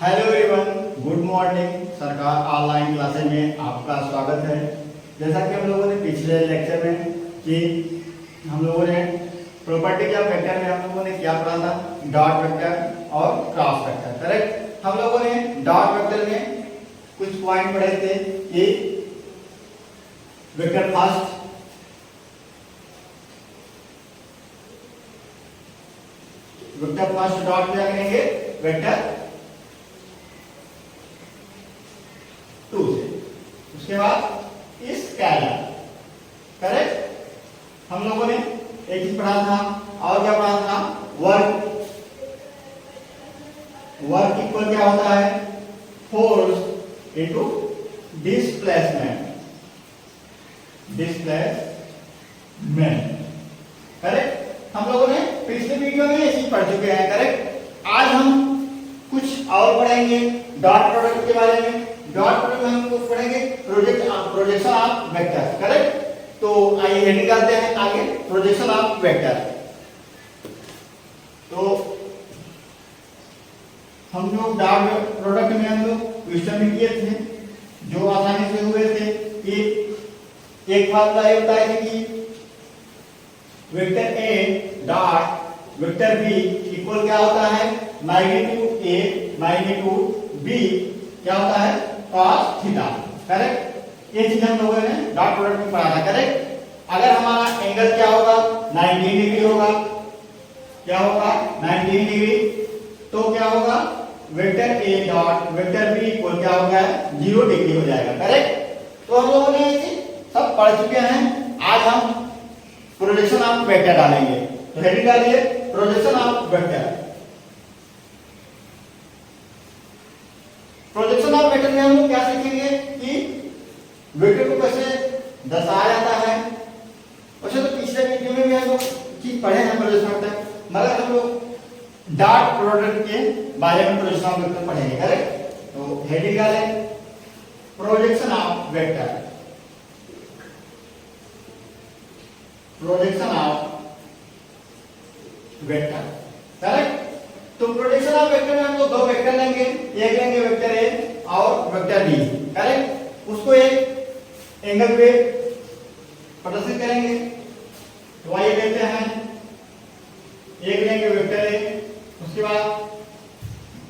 Hello everyone, good morning. सरकार online classes में आपका स्वागत है। जैसा कि हम लोगों ने पिछले लेक्चर में कि हम लोगों ने प्रॉपर्टी ऑफ वेक्टर में हम लोगों ने क्या पढ़ा था, डॉट वेक्टर और क्रॉस वेक्टर। करेक्ट। हम लोगों ने डॉट वेक्टर में कुछ पॉइंट पढ़े थे कि वेक्टर फर्स्ट, डॉट क्या करेंगे, वेक्टर 2 से। उसके बाद इस स्केलर। करेक्ट। हम लोगों ने एक चीज पढ़ा था और क्या पढ़ा था, वर्क इक्वल क्या होता है, फोर्स इनटू डिस्प्लेसमेंट। करेक्ट। हम लोगों ने पिछले वीडियो में ये चीज पढ़ चुके हैं। करेक्ट। आज हम कुछ और पढ़ेंगे डॉट प्रोडक्ट के बारे में। डॉट प्रोडक्ट में हम लोग पढ़ेंगे प्रोजेक्शन ऑफ वेक्टर। करेक्ट। तो आइए हेडिंग डालते हैं आगे, प्रोजेक्शन ऑफ वेक्टर। तो हम लोग डॉट प्रोडक्ट में हम लोग क्वेश्चन भी किए थे जो आसानी से हुए थे कि एक फार्मूला ये बताया था कि vector A dot vector B equal क्या होता है, मैग्नीट्यूड ए मैग्नीट्यूड बी क्या होता है, cos थीटा। करेक्ट। ये चीज हम लोगों ने डॉट प्रोडक्ट में पढ़ा था। करेक्ट। अगर हमारा एंगल क्या होगा, 90 डिग्री होगा। क्या होगा, 90 डिग्री। तो क्या होगा, vector A dot vector B equal क्या हो गया, 0 डिग्री हो जाएगा। करेक्ट। तो हम लोगों ने ये चीज सब पढ़ चुके हैं। आज हम प्रोजेक्शन ऑफ वेक्टर डालेंगे। तो हेडिंग डालिए, projection of vector. Projection of vector में हम लोग क्या सीखेंगे कि वेक्टर को कैसे दर्शाया जाता है। वैसे तो पिछले वीडियो में भी हम लोग चीज पढ़े हैं प्रोजेक्शन ऑफ वेक्टर, मगर हम लोग डॉट प्रोडक्ट के बारे में प्रोजेक्शन ऑफ वेक्टर पढ़ेंगे। करेक्ट। तो हेडिंग डालें, projection of vector. Projection of vector. Correct. तो प्रोजेक्शन ऑफ वेक्टर में हम लोग दो वेक्टर लेंगे, एक लेंगे वेक्टर ए और वेक्टर बी। करेक्ट। उसको एक एंगल पे प्रदर्शित करेंगे। तो आइए देखते हैं, एक लेंगे वेक्टर ए, उसके बाद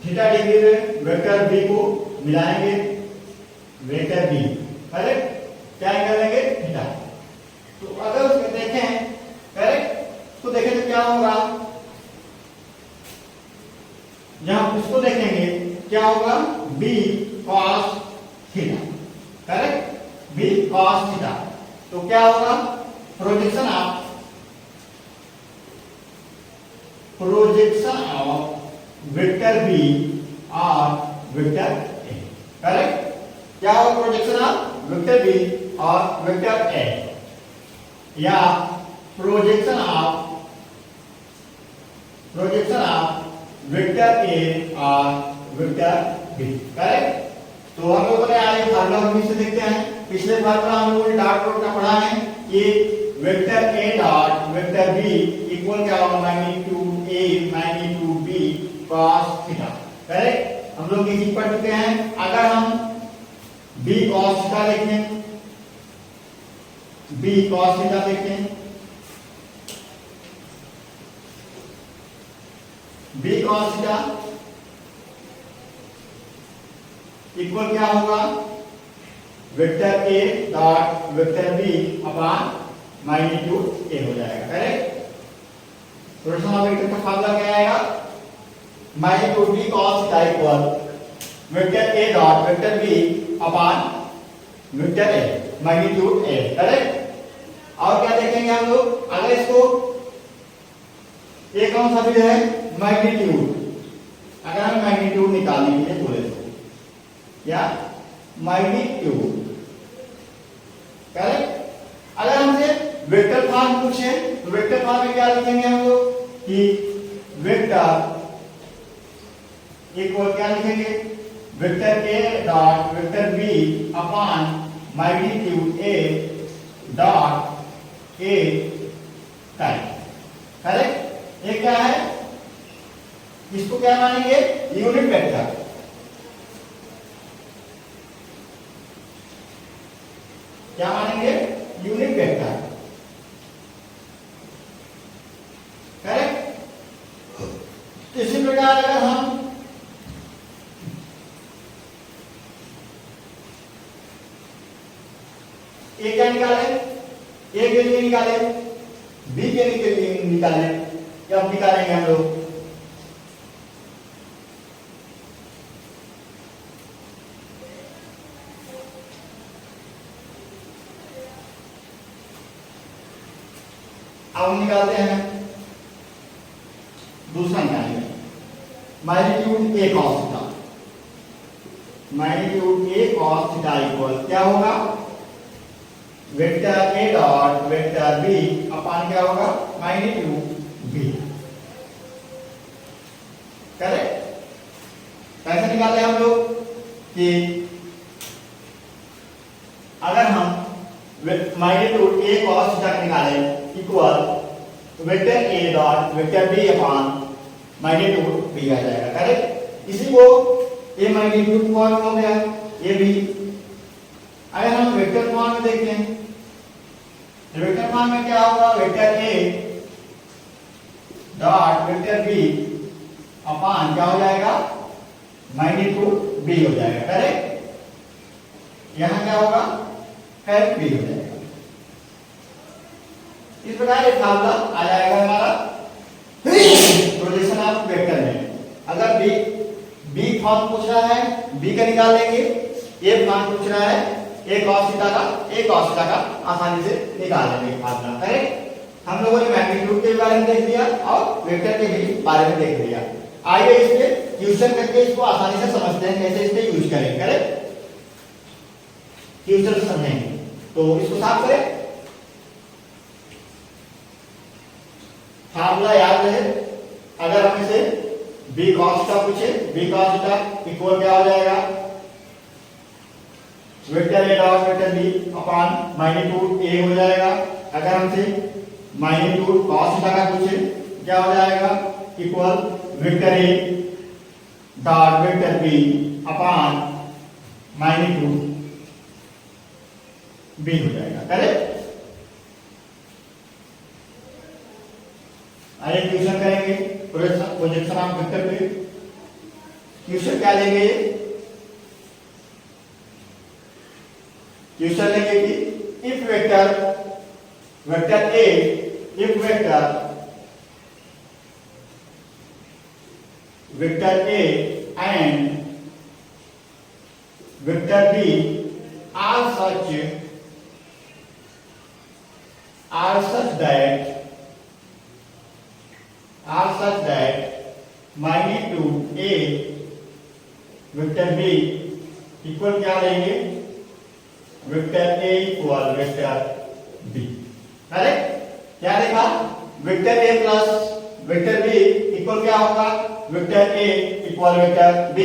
थीटा डिग्री में वेक्टर बी को मिलाएंगे, वेक्टर बी। करेक्ट। क्या एंगल लेंगे, थीटा। तो अगर उसमें देखें, करेक्ट, तो देखें तो क्या होगा, जहां उसको देखेंगे क्या होगा, b cos theta. Correct. b cos theta. तो क्या होगा, प्रोजेक्शन ऑफ वेक्टर b और वेक्टर a। करेक्ट। क्या होगा, प्रोजेक्शन ऑफ वेक्टर b और वेक्टर a, या प्रोजेक्शन ऑफ वेक्टर ए और वेक्टर बी। करेक्ट। तो हम लोगों ने आज फार्मूला हम से देखते हैं। पिछले फार्मूला हम लोगों ने डॉट प्रोडक्ट का पढ़ा है कि vector A dot vector B equal क्या होगा, magnitude A magnitude B cos theta. Correct. हम लोग ये चीज पढ़ चुके हैं। अगर हम b cos थीटा लिखें, b cos थीटा लिखें, b cos थीटा इक्वल क्या होगा, vector A dot vector B upon magnitude A हो जाएगा। करेक्ट। प्रोजेक्शन ऑफ वेक्टर का फार्मूला क्या आएगा, magnitude b cos theta equal vector A dot vector B upon vector A magnitude A. Correct. और क्या देखेंगे हम लोग, अगर इसको एक कौन सा भी है, मैग्नीट्यूड। अगर हम मैग्नीट्यूड निकालने के लिए बोले तो क्या, मैग्नीट्यूड। करेक्ट। अगर हमसे वेक्टर फॉर्म पूछे तो वेक्टर फॉर्म में क्या लिखेंगे हम लोग कि वेक्टर इक्वल क्या लिखेंगे, vector A dot vector B upon magnitude A dot A time. Correct. ये क्या है, इसको क्या मानेंगे, यूनिट वेक्टर। क्या मानेंगे, यूनिट वेक्टर। करेक्ट। इसी प्रकार अगर हम ए क्या निकाले, ए के लिए निकाले, बी के लिए निकाले, अब निकालेंगे हम लोग अब निकालते हैं दूसरा निकालेंगे magnitude A cos theta. Magnitude A cos theta equal क्या होगा, vector A dot vector B upon क्या होगा, मैग्नीट्यूड बी। करेक्ट। कैसे निकाले हम लोग कि अगर हम मैग्नीट्यूड ए कॉस थीटा निकाले equal vector A dot vector B upon magnitude B आ जाएगा। करेक्ट। इसी को ए मैग्नीट्यूड फॉर्म हो गया, ये भी। अगर हम वेक्टर फॉर्म में देखते हैं तो वेक्टर फॉर्म में क्या होगा, vector A dot vector B upon क्या हो जाएगा, मैग्नीट्यूड बी हो जाएगा। करेक्ट। यहां क्या होगा, खैर बी हो जाएगा। इस प्रकार ये फार्मूला आ जाएगा हमारा प्रोजेक्शन ऑफ वेक्टर में। अगर बी फॉर्म पूछ रहा है, बी का निकाल लेंगे। ए फॉर्म पूछ रहा है, ए cos थीटा का आसानी से निकाल लेंगे फार्मूला। करेक्ट। हम लोगों ने मैग्नीट्यूड के बारे में देख लिया और वेक्टर के भी बारे में देख लिया। आइए इस पे क्वेश्चन करके इसको आसानी से समझते हैं, कैसे इसको यूज करें। करेक्ट। क्वेश्चन समझेंगे तो इसको साफ करें। फार्मूला याद रहे, अगर हम इसे b cos थीटा पूछे, b cos थीटा इक्वल क्या हो जाएगा, vector A dot vector B upon magnitude A हो जाएगा। अगर हमसे मैग्नीट्यूड cos थीटा का पूछे क्या हो जाएगा, equal vector A dot vector B upon magnitude B हो जाएगा। करेक्ट। आइए क्वेश्चन करेंगे प्रोजेक्शन ऑफ वेक्टर पे। क्वेश्चन क्या लेंगे, क्वेश्चन लेंगे कि if vector A if vector A and vector B are such that magnitude A vector B equal क्या लेंगे, vector A equal vector B। Correct. क्या देखा, vector A plus vector B equal क्या होगा, vector A equal vector B।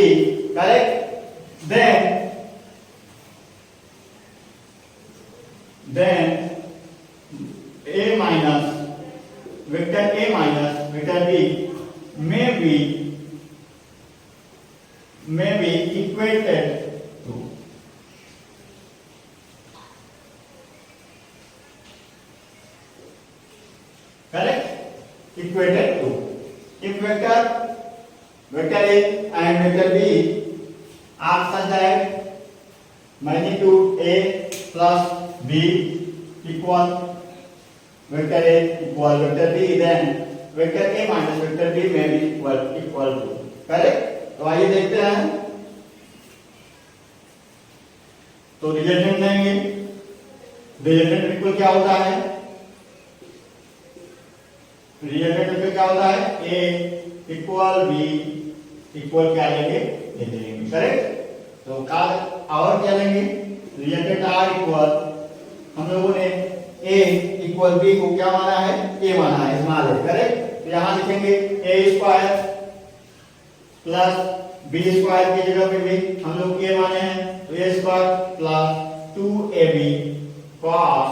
Correct. Then A minus vector A minus vector B may be equated to correct, equated to if vector A and vector B are such that magnitude A plus B equal vector A equal vector B, then vector A minus vector B में भी equal to. Correct. तो आइए देखते हैं। तो resultant लेंगे, resultant equal क्या होता है, रिजल्टेंट इक्वल क्या होता है, A इक्वल B इक्वल क्या लेंगे, ये लेंगे। करेक्ट। तो का और क्या लेंगे, रिजल्टेंट R इक्वल हम लोगों ने A इक्वल B को क्या माना है, A माना है, स्मॉल है। करेक्ट। यहां लिखेंगे A square plus B square की जगह पे भी हम लोग A माने हैं, तो A square plus 2AB cos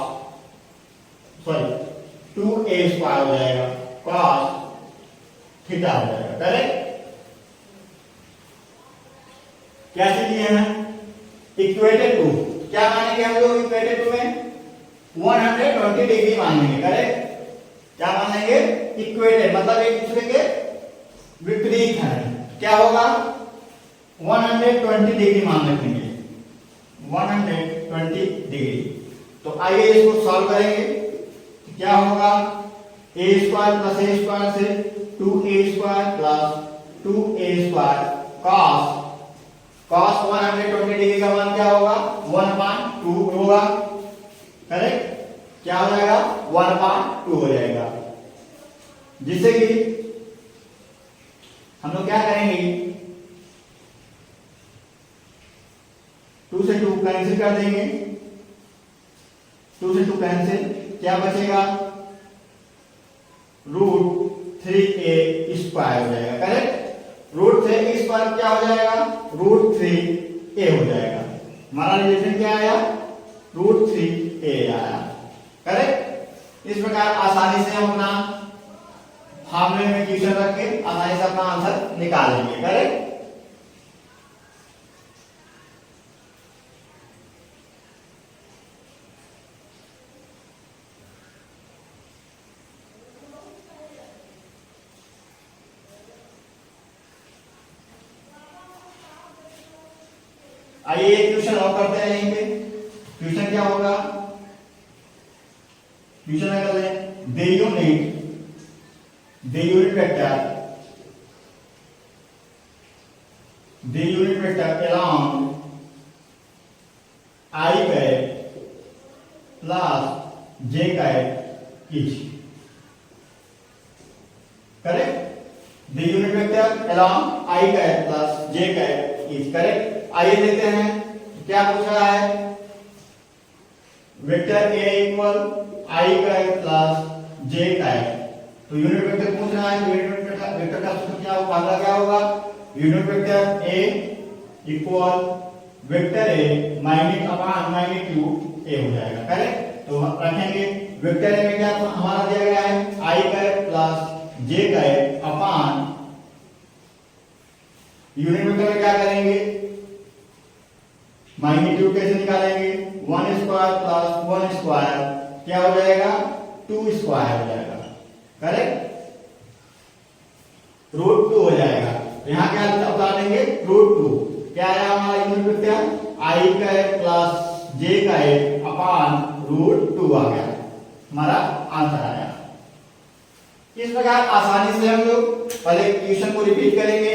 2A square हो जाएगा cos थीटा हो जाएगा। करेक्ट। क्या चीज है, इक्वेटेड टू। क्या मानेंगे हम लोग इक्वेटेड टू में, 120 डिग्री मान लेंगे। करेक्ट? क्या मान लेंगे? इक्वेटेड, मतलब एक दूसरे के विपरीत है। क्या होगा? 120 डिग्री मान रखेंगे, 120 डिग्री। तो आइए इसको सॉल्व करेंगे। तो क्या होगा? ए स्क्वायर प्लस ए स्क्वायर से 2a square plus 2a square cos 120 degree का मान क्या होगा? 1/2 होगा। करेक्ट? क्या हो जाएगा? 1/2 हो जाएगा। जिससे कि हम लोग क्या करेंगे? 2 से 2 कैंसिल कर देंगे, 2 से 2 कैंसिल, क्या बचेगा? √3a स्क्वायर हो जाएगा। करेक्ट? √3 स्क्वायर क्या हो जाएगा? √3a हो जाएगा। हमारा रिलेशन क्या आया? √3a आया। करेक्ट? इस प्रकार आसानी से हम अपना फॉर्मूले में इक्वेशन रख के आसानी से अपना आंसर निकाल लेंगे। करेक्ट? आइए एक क्वेश्चन और करते हैं। यहीं पे क्वेश्चन क्या होगा? क्वेश्चन में कर लें, the unit vector along I cap plus j cap is. Correct? The unit vector along I cap plus j cap is. Correct? आइए देखते हैं क्या पूछ रहा है। Vector a equal I cap plus j cap. तो यूनिट वेक्टर पूछ रहा है, तो यूनिट वेक्टर का सूत्र क्या होगा? फार्मूला क्या होगा? Unit vector a equal vector a minus upon magnitude a हो जाएगा। करेक्ट? तो हम रखेंगे वेक्टर a में क्या हमारा दिया गया है? I cap plus j cap upon unit vector में क्या करेंगे? मैग्नीट्यूड कैसे निकालेंगे? 1 स्क्वायर प्लस 1 स्क्वायर क्या हो जाएगा? 2 स्क्वायर हो जाएगा। करेक्ट? √2 हो जाएगा। यहां क्या उतार देंगे? √2। क्या आया हमारा unit vector? I cap plus j cap upon √2 आ गया, हमारा आंसर आया। इस प्रकार आसानी से हम लोग पहले क्वेश्चन को रिपीट करेंगे,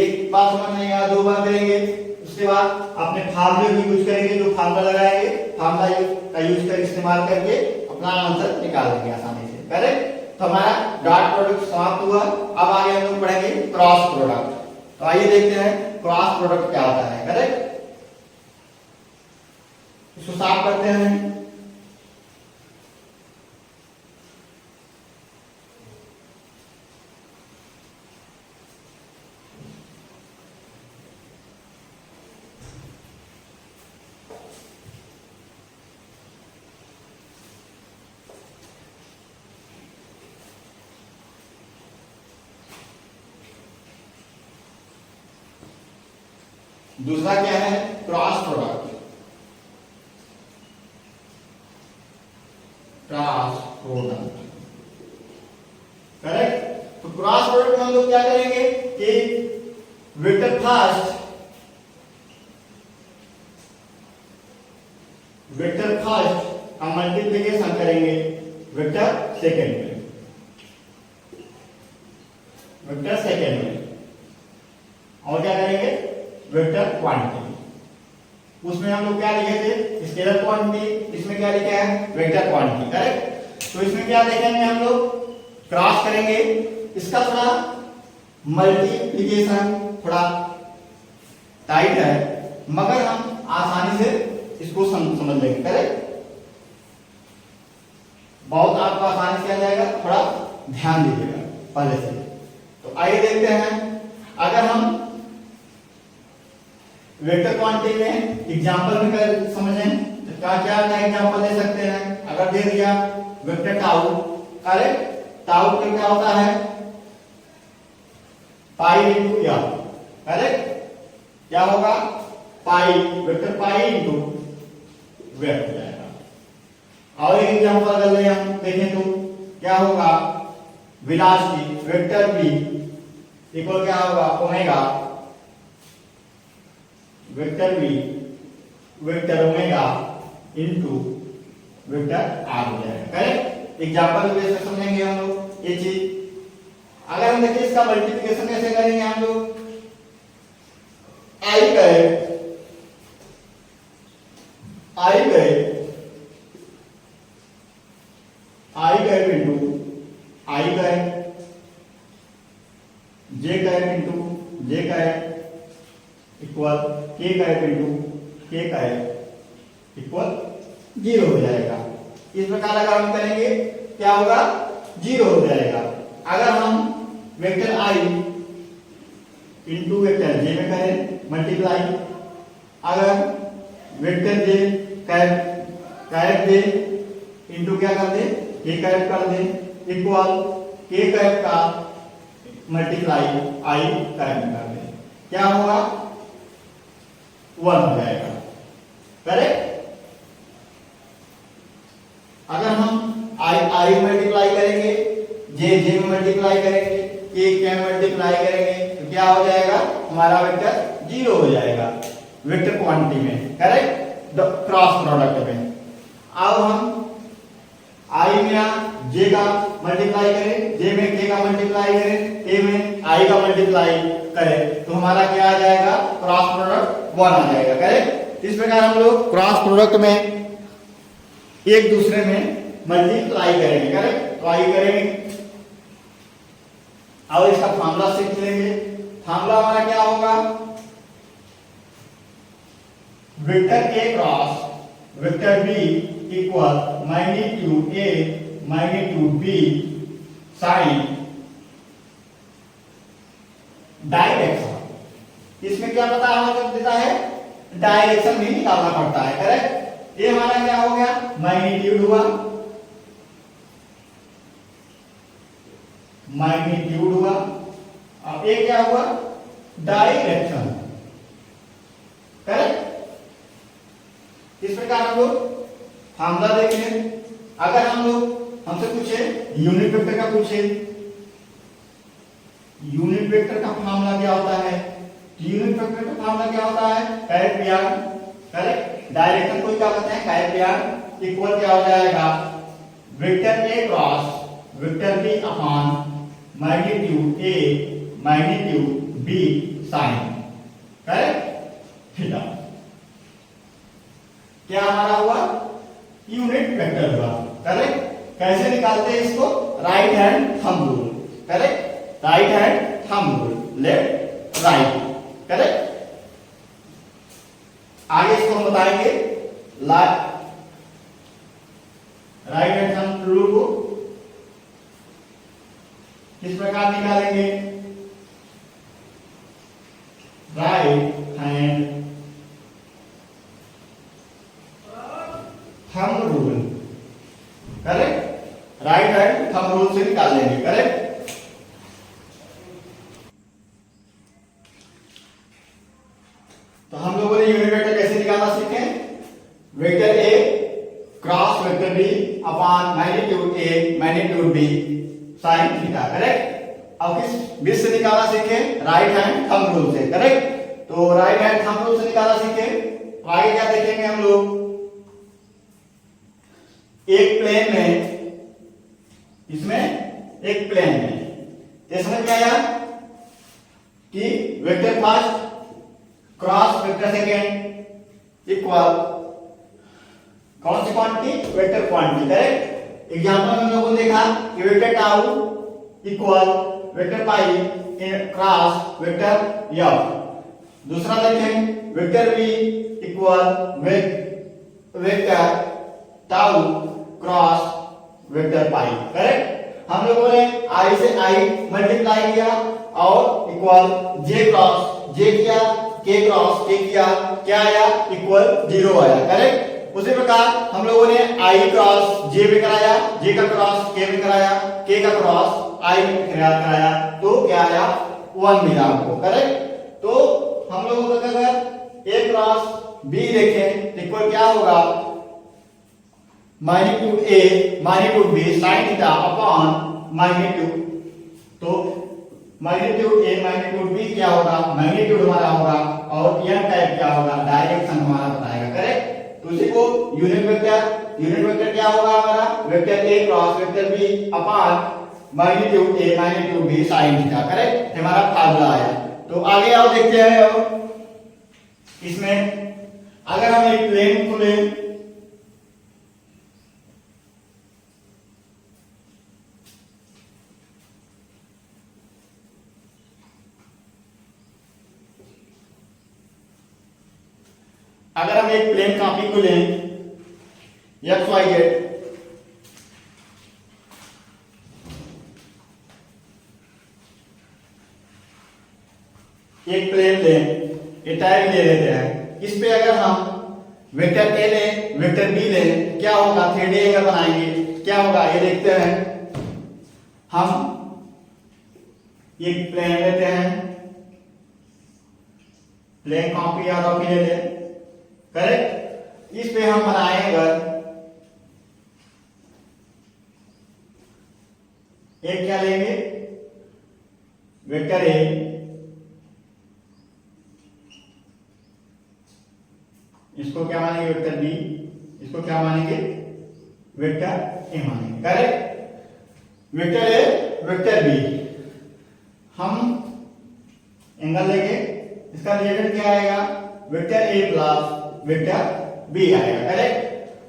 एक बार समझ नहीं आया 2 बार करेंगे, उसके बाद अपने फार्मूले भी यूज करेंगे, जो फार्मूला लगाएंगे फार्मूला का यूज कर इस्तेमाल करके अपना आंसर निकाल लेंगे आसानी से। करेक्ट? तो हमारा डॉट प्रोडक्ट समाप्त हुआ। अब आगे हम लोग पढ़ेंगे क्रॉस प्रोडक्ट। तो आइए देखते हैं क्रॉस प्रोडक्ट क्या होता है। करेक्ट? इसको साफ करते हैं। दूसरा क्या है? Cross product. Cross product. Correct? तो क्रॉस प्रोडक्ट में हम लोग क्या करेंगे कि वेक्टर फर्स्ट हम मल्टीप्लिकेशन करेंगे वेक्टर सेकंड में, और क्या करेंगे? Vector quantity. उसमें हम लोग क्या लिखे थे? Scalar quantity. इसमें क्या लिखा है? Vector quantity. करेक्ट? तो इसमें क्या देखेंगे हम लोग? क्रॉस करेंगे, इसका थोड़ा मल्टीप्लिकेशन थोड़ा टाइट है, मगर हम आसानी से इसको समझ लेंगे। करेक्ट? बहुत आपको आसानी से आ जाएगा, थोड़ा ध्यान दीजिएगा पहले से। तो आइए देखते हैं, अगर हम वेक्टर क्वांटिटी में एग्जांपल में कर समझें तो क्या क्या एग्जांपल दे सकते हैं। अगर दे दिया वेक्टर टाउ, करेक्ट? टाउ का क्या होता है? पाई इंटू या। करेक्ट? क्या होगा? पाई, वेक्टर पाई इंटू वेक्टर जाएगा। और एक एग्जांपल कर ले हम देखें तो क्या होगा, वेलोसिटी वेक्टर v इक्वल क्या होगा, omega vector v vector omega into vector r हो जाएगा। करेक्ट। एग्जांपल के बेस पे समझेंगे हम लोग ये चीज। अगर हम देखिए इसका मल्टीप्लिकेशन कैसे करेंगे हम लोग, आई गए इंटू आई गए जे गए इंटू जे गए इक्वल के गए इंटू के गए इक्वल 0 हो जाएगा। इस प्रकार अगर हम करेंगे क्या होगा, 0 हो जाएगा। अगर हम वेक्टर आई इंटू वेक्टर जे में करें मल्टीप्लाई, अगर वेक्टर जे कैरेट जे इंटू क्या कर दे, के कैरेट कर दे इक्वल के कैरेट का मल्टीप्लाई आई कैरेट कर दे, क्या होगा 1 हो जाएगा। करेक्ट। अगर हम आई मल्टीप्लाई करेंगे, जे में मल्टीप्लाई करेंगे, के में मल्टीप्लाई करेंगे तो क्या हो जाएगा, हमारा वेक्टर 0 हो जाएगा वेक्टर क्वांटिटी में। करेक्ट। क्रॉस प्रोडक्ट में अब हम आई में जे का मल्टीप्लाई करें, जे में के का मल्टीप्लाई करें, के में आई का मल्टीप्लाई करें तो हमारा क्या आ जाएगा, क्रॉस प्रोडक्ट 1 आ जाएगा। करेक्ट। इस प्रकार हम लोग क्रॉस प्रोडक्ट में एक दूसरे में मल्टीप्लाई करेंगे। करेक्ट। तो आई करेंगे और इसका फार्मूला सीख लेंगे। फार्मूला हमारा क्या होगा, vector A cross vector B equal magnitude A magnitude B sine direction. इसमें क्या पता हमें देता है, डायरेक्शन भी निकालना पड़ता है। करेक्ट। ये हमारा क्या हो गया, मैग्नीट्यूड हुआ, मैग्नीट्यूड हुआ। अब ये क्या हुआ, डायरेक्शन। करेक्ट। इस प्रकार हम लोग फार्मूला देखें। अगर हम लोग हमसे पूछे यूनिट वेक्टर का पूछे, यूनिट वेक्टर का फार्मूला क्या होता है, यूनिट वेक्टर का फार्मूला क्या होता है, caret P R. Correct. Direction को क्या कहते हैं, कैरेट पी आर इक्वल क्या हो जाएगा, vector A cross vector B upon magnitude A magnitude B sine. Correct. Theta क्या हमारा हुआ, यूनिट वेक्टर हुआ। करेक्ट। कैसे निकालते हैं इसको, right hand thumb rule. Correct. Right hand thumb rule, left right. Correct. आगे इसको हम बताएंगे राइट हैंड थंब रूल को किस प्रकार निकालेंगे, right hand thumb rule. Correct. Right hand thumb rule से निकाल लेंगे। करेक्ट। तो हम लोगों ने यूनिट वेक्टर कैसे निकालना सीखे, vector A cross vector B upon magnitude A magnitude B sine theta. Correct. अब किस बीच से निकालना सीखे, राइट हैंड थंब रूल से। करेक्ट। तो राइट हैंड थंब रूल से निकालना सीखे तो आगे क्या देखेंगे हम लोग, एक प्लेन में, इसमें एक प्लेन में समझ में आया कि vector first cross vector second equal कौन सी quantity, vector quantity. Correct. Example में हम लोगों ने देखा कि vector tau equal vector pi cross vector F. दूसरा देखें vector v equal vector tau cross vector pi. Correct. हम लोगों ने i से i मल्टीप्लाई किया और इक्वल j क्रॉस j किया, k क्रॉस k किया, क्या आया, इक्वल 0 आया। करेक्ट। उसी प्रकार हम लोगों ने i क्रॉस j में कराया, j का क्रॉस k में कराया, k का क्रॉस i में कराया तो क्या आया, 1 मिला हमको। करेक्ट। तो हम लोगों को अगर a क्रॉस b देखें इक्वल क्या होगा, magnitude A magnitude B sine theta upon magnitude. तो मैग्नीट्यूड ए मैग्नीट्यूड बी क्या होगा, मैग्नीट्यूड हमारा होगा, और एन टाइप क्या होगा, डायरेक्शन हमारा बताएगा। करेक्ट। तो उसी को यूनिट वेक्टर क्या होगा हमारा, vector A cross vector B upon magnitude A magnitude B sine theta. Correct, हमारा फार्मूला आया। तो आगे आओ देखते हैं। और इसमें अगर हम एक प्लेन को लें, अगर हम एक प्लेन कॉपी को लें एक्स वाई जेड, एक प्लेन लें, ये टाइप ले लेते हैं। इस पे अगर हम वेक्टर ए लें वेक्टर बी लें, क्या होगा, 3D एंगल बनाएंगे, क्या होगा ये देखते हैं। हम एक प्लेन लेते हैं, प्लेन कॉपी या रॉपी ले लें। करेक्ट। इस पे हम बनाएंगे एक क्या लेंगे, वेक्टर ए, इसको क्या मानेंगे वेक्टर बी, इसको क्या मानेंगे वेक्टर ए मानेंगे। Correct. Vector A vector B, हम एंगल लेंगे, इसका रिजल्ट क्या आएगा, vector A plus vector B आएगा। करेक्ट।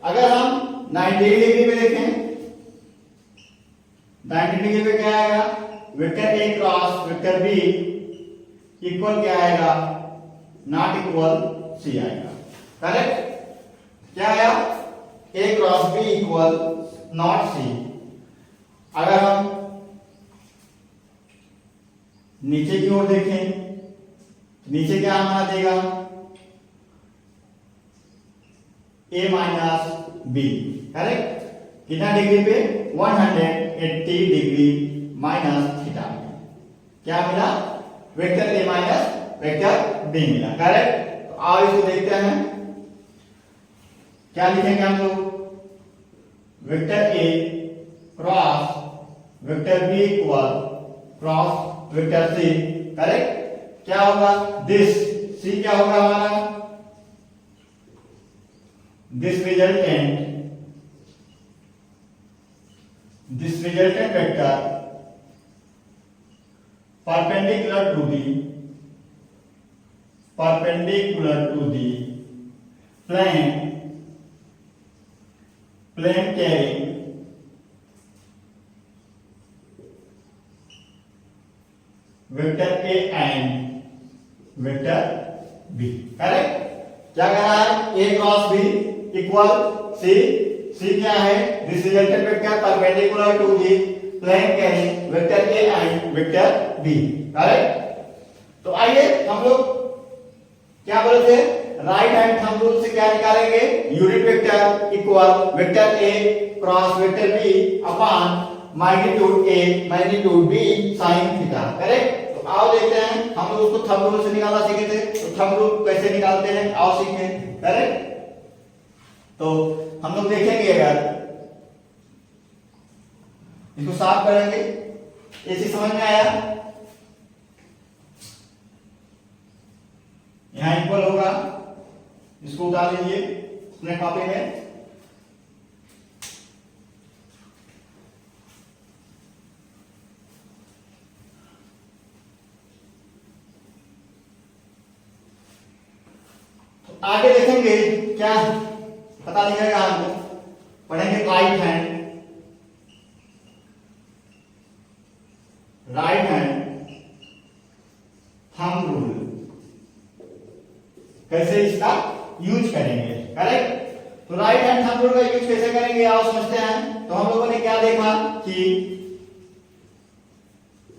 अगर हम 90 डिग्री पे देखें, 90 डिग्री पे क्या आएगा, vector A cross vector B equal क्या आएगा, नॉट इक्वल सी आएगा। करेक्ट। क्या आया, A cross B equal not C. अगर हम नीचे की ओर देखें, नीचे क्या हमारा देगा, ए माइनस बी। करेक्ट। कितना डिग्री पे, 180 डिग्री माइनस थीटा। क्या मिला, vector A minus vector B मिला। करेक्ट। तो आओ इसको देखते हैं, क्या लिखेंगे हम लोग, vector A cross vector B equal cross vector C. Correct. क्या होगा, दिस सी क्या होगा हमारा, this resultant vector perpendicular to the plane carrying vector A and vector B. Correct. क्या कह रहा है, A cross B equal C, C क्या है, this resultant vector perpendicular to the plane carrying vector A and vector B. Correct. तो आइए हम लोग क्या बोले थे, राइट हैंड थंब रूल से क्या निकालेंगे, unit vector equal vector A cross vector B upon magnitude A magnitude B sine theta. Correct. तो आओ देखते हैं, हम लोग उसको थंब रूल से निकालना सीखे थे, तो थंब रूल कैसे निकालते हैं आओ सीखें। करेक्ट। तो हम लोग देखेंगे, अगर इसको साफ करेंगे, ऐसी समझ में आया, यहां इक्वल होगा, इसको उतार लीजिए अपने कॉपी में। तो आगे देखेंगे क्या पता लिखेगा हमको, पढ़ेंगे राइट हैंड थंब रूल कैसे इसका यूज करेंगे। करेक्ट। तो राइट हैंड थंब रूल का यूज कैसे करेंगे आओ समझते हैं। तो हम लोगों ने क्या देखा कि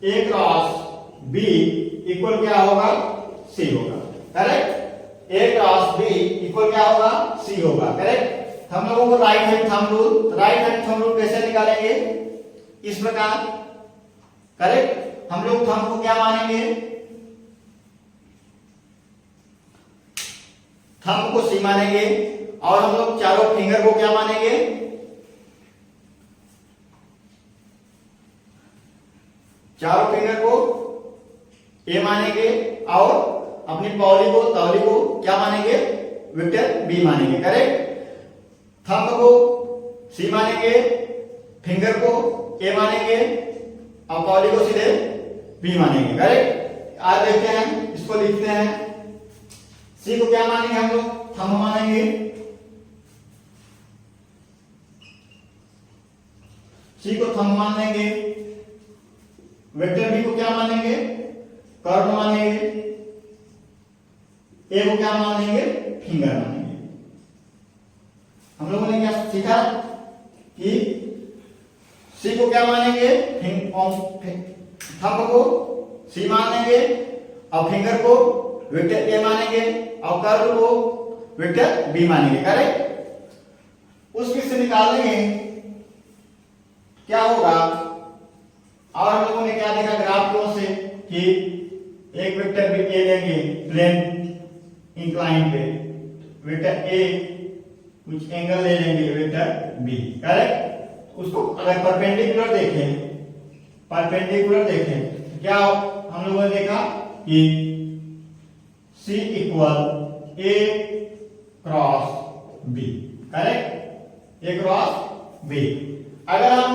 ए क्रॉस बी इक्वल क्या होगा, सी होगा। करेक्ट। ए क्रॉस बी इक्वल क्या होगा, सी होगा। करेक्ट। हम लोगों को राइट हैंड थंब रूल कैसे निकालेंगे, इस प्रकार। करेक्ट। हम लोग थंब को क्या मानेंगे, थंब को सी मानेंगे, और हम लोग चारों फिंगर को क्या मानेंगे, ए मानेंगे और अपनी तावली को क्या मानेंगे, वेक्टर बी मानेंगे। करेक्ट। थंब को सी मानेंगे, फिंगर को ए मानेंगे और पावली को सीधे बी मानेंगे। करेक्ट। आज देखते हैं, इसको लिखते हैं। सी को क्या मानेंगे हम लोग, थंब मानेंगे। सी को थंब मान लेंगे। वेक्टर बी को क्या मानेंगे, कर्व मानेंगे। ए को क्या मानेंगे, फिंगर मानेंगे। हम लोगों ने क्या सीखा कि सी को क्या मानेंगे, थंब को सी मानेंगे और फिंगर को वेक्टर ए मानेंगे और कर्व को वेक्टर बी मानेंगे। करेक्ट। उसमें से निकालेंगे क्या होगा। और हम लोगों ने क्या देखा ग्राफ से कि एक वेक्टर बी ए लेंगे प्लेन इंक्लाइन पे, वेक्टर ए कुछ एंगल ले लेंगे वेक्टर बी। करेक्ट। उसको अगर परपेंडिकुलर देखें क्या हम लोगों ने देखा कि C इक्वल ए क्रॉस बी। करेक्ट। ए क्रॉस बी। अगर हम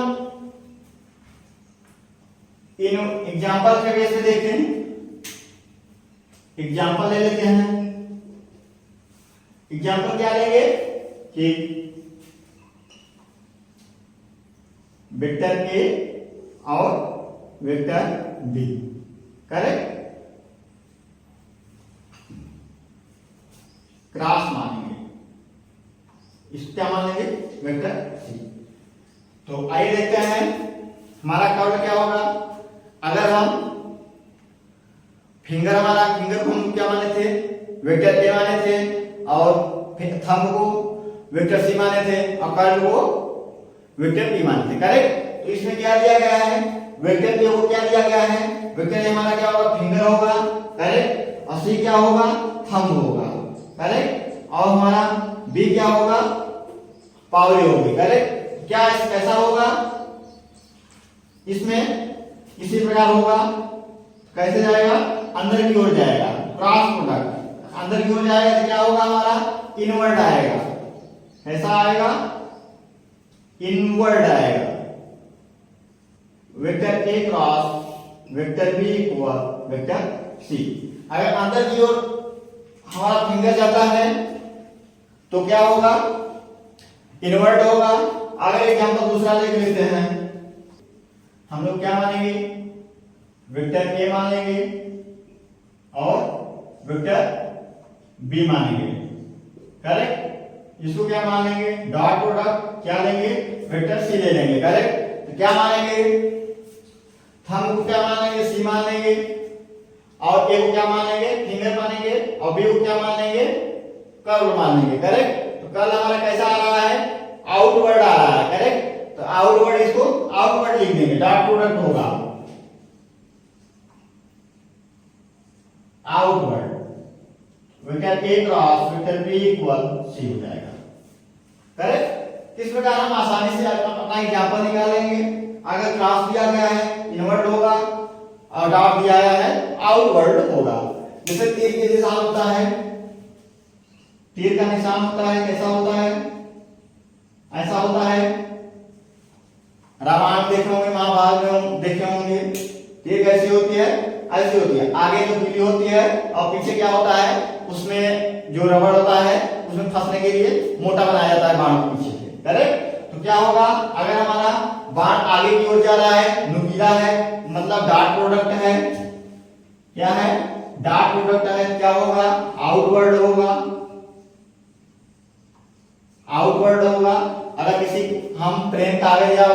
इन एग्जाम्पल के बेस पे देखें, एग्जाम्पल ले लेते हैं। एग्जाम्पल क्या लेंगे कि वेक्टर ए और वेक्टर बी। करेक्ट। क्रॉस मानेंगे, इसको क्या मानेंगे, वेक्टर सी। तो आइए देखते हैं हमारा कर्व क्या होगा। अगर हम फिंगर को हम क्या माने थे, वेक्टर ए माने थे और थंब को वेक्टर सी माने थे और कर्व को वेक्टर बी माने थे। करेक्ट। तो इसमें क्या दिया गया है, वेक्टर ए को क्या दिया गया है, वेक्टर ए हमारा क्या होगा, फिंगर होगा। करेक्ट। और सी क्या होगा, थंब होगा। करेक्ट। और हमारा बी क्या होगा, पावली होगी। करेक्ट। क्या कैसा होगा, इसमें इसी प्रकार होगा। कैसे जाएगा, अंदर की ओर जाएगा, क्रॉस प्रोडक्ट अंदर की ओर जाएगा तो क्या होगा, हमारा इनवर्ड आएगा। कैसा आएगा, इनवर्ड आएगा। Vector A cross vector B equal vector C. अगर अंदर की ओर हमारा फिंगर जाता है तो क्या होगा, इनवर्ट होगा। अगर एग्जांपल दूसरा देख लेते हैं, हम लोग क्या मानेंगे, वेक्टर ए मान लेंगे और वेक्टर बी मानेंगे। करेक्ट। इसको क्या मान लेंगे, डॉट प्रोडक्ट क्या लेंगे, वेक्टर सी ले लेंगे। करेक्ट। तो क्या मानेंगे, थंब को क्या मानेंगे, सी मान लेंगे और ए को क्या मानेंगे, फिंगर मानेंगे और बी को क्या मानेंगे, कर्व मानेंगे। करेक्ट। तो कर्व हमारा कैसा आ रहा है, आउटवर्ड आ रहा है। करेक्ट। तो आउटवर्ड, इसको आउटवर्ड लिख देंगे, डॉट प्रोडक्ट होगा outward. Vector A cross vector B equal C हो जाएगा। करेक्ट। इस प्रकार हम आसानी से अपना एग्जांपल निकालेंगे। अगर क्रॉस दिया गया है इनवर्ड होगा और डॉट दिया गया है आउटवर्ड होगा। जैसे तीर के निशान होता है, तीर का निशान होता है, कैसा होता है, ऐसा होता है। रामायण देखे होंगे, महाभारत में देखे होंगे, तीर कैसी होती है, ऐसी होती है। आगे जो पीली होती है और पीछे क्या होता है, उसमें जो रबड़ होता है उसमें फंसने के लिए मोटा बनाया जाता है बाण को पीछे से। करेक्ट। तो क्या होगा, अगर हमारा बाण आगे की ओर जा रहा है, नुकीला है, मतलब डॉट प्रोडक्ट है। क्या है, डॉट प्रोडक्ट है, क्या होगा, आउटवर्ड होगा, आउटवर्ड होगा। अगर किसी हम प्लेन कागज या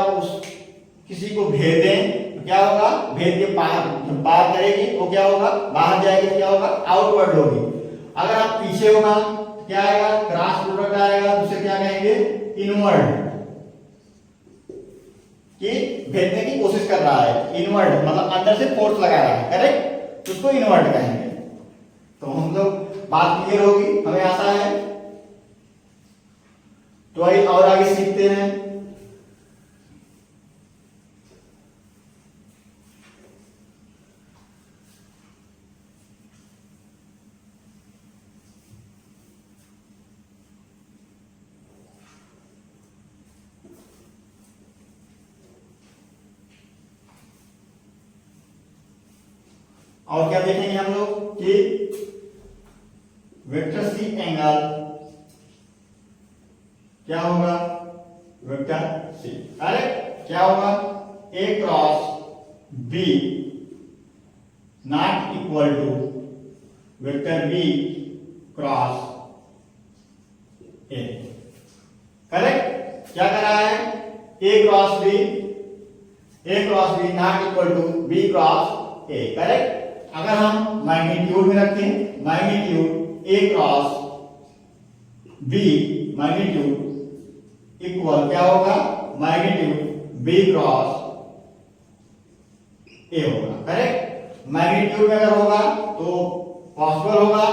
किसी को भेज दें तो क्या होगा, भेज के पार करेगी वो क्या होगा, बाहर जाएगी तो क्या होगा, आउटवर्ड होगी। अगर आप पीछे होगा तो क्या आएगा, क्रॉस प्रोडक्ट आएगा, दूसरे क्या कहेंगे, इनवर्ड, कि भेजने की कोशिश कर रहा है। इनवर्ड मतलब अंदर से फोर्स लगा रहा है। करेक्ट। तो उसको इनवर्ड कहेंगे। तो हम लोग बात क्लियर होगी, हमें आशा है। तो आइए और आगे सीखते हैं। और क्या देखेंगे हम लोग कि वेक्टर सी एंगल क्या होगा, वेक्टर सी करेक्ट क्या होगा, A cross B not equal to vector B cross A. Correct क्या कर रहा है, A cross B not equal to B cross A. Correct अगर हम मैग्नीट्यूड में रखें, magnitude A cross B magnitude equal क्या होगा, मैग्नीट्यूड बी क्रॉस ए होगा। करेक्ट मैग्नीट्यूड में अगर होगा तो पॉसिबल होगा,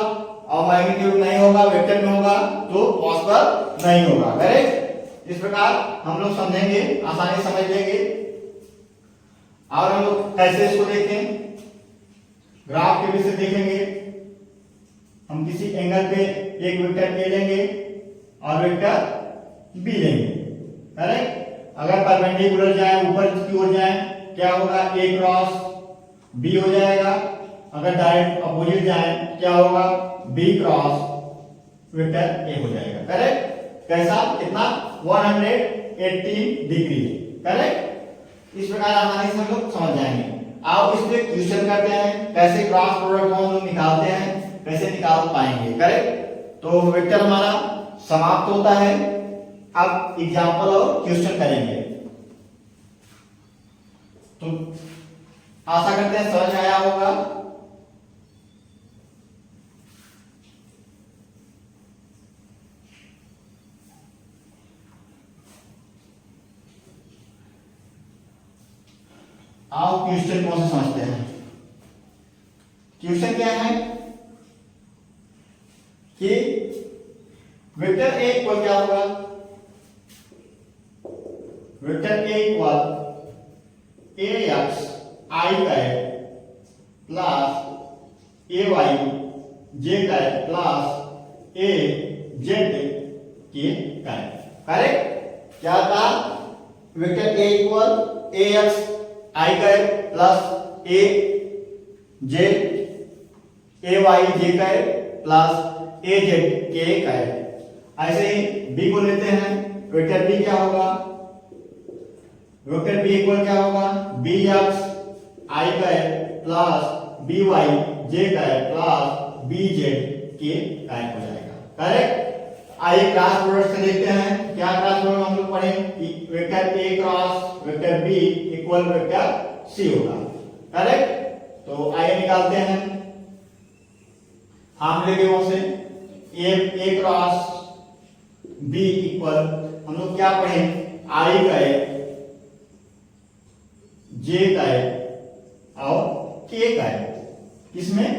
और मैग्नीट्यूड नहीं होगा वेक्टर में होगा तो पॉसिबल नहीं होगा। करेक्ट इस प्रकार हम लोग समझेंगे, आसानी समझ लेंगे। और हम लोग कैसे इसको देखें, ग्राफ के विषय देखेंगे। हम किसी एंगल पे एक वेक्टर ए लेंगे और वेक्टर बी लेंगे। करेक्ट अगर परपेंडिकुलर जाए, ऊपर की ओर जाए, क्या होगा, ए क्रॉस बी हो जाएगा। अगर डायरेक्ट अपोजिट जाए क्या होगा, बी क्रॉस वेक्टर ए हो जाएगा। करेक्ट कैसा, कितना, 180 डिग्री। करेक्ट इस प्रकार आसानी से हम लोग समझ जाएंगे। आओ इस पे क्वेश्चन करते हैं, कैसे क्रॉस प्रोडक्ट को हम लोग निकालते हैं, कैसे निकाल पाएंगे। करेक्ट तो वेक्टर हमारा समाप्त होता है। अब एग्जांपल और क्वेश्चन करेंगे। तो आशा करते हैं समझ आया होगा। आओ क्वेश्चन कौन से समझते हैं। क्वेश्चन क्या है कि वेक्टर ए इक्वल क्या होगा, vector A equal A X I cap plus A Y J cap plus A Z K cap. Correct क्या था, vector A equal A X I cap plus A J A Y J cap plus A Z K cap. ऐसे ही B को लेते हैं, vector B क्या होगा, vector B equal क्या होगा, B x I cap plus B Y J cap plus B Z K cap हो जाएगा। करेक्ट आइए क्रॉस प्रोडक्ट से देखते हैं। क्या क्रॉस प्रोडक्ट हम लोग पढ़े, vector A cross vector B equal vector C होगा। करेक्ट तो आइए निकालते हैं फार्मूले को से। ए क्रॉस बी इक्वल हम लोग क्या पढ़े, आई कैप जे कैप और के कैप, किसमें,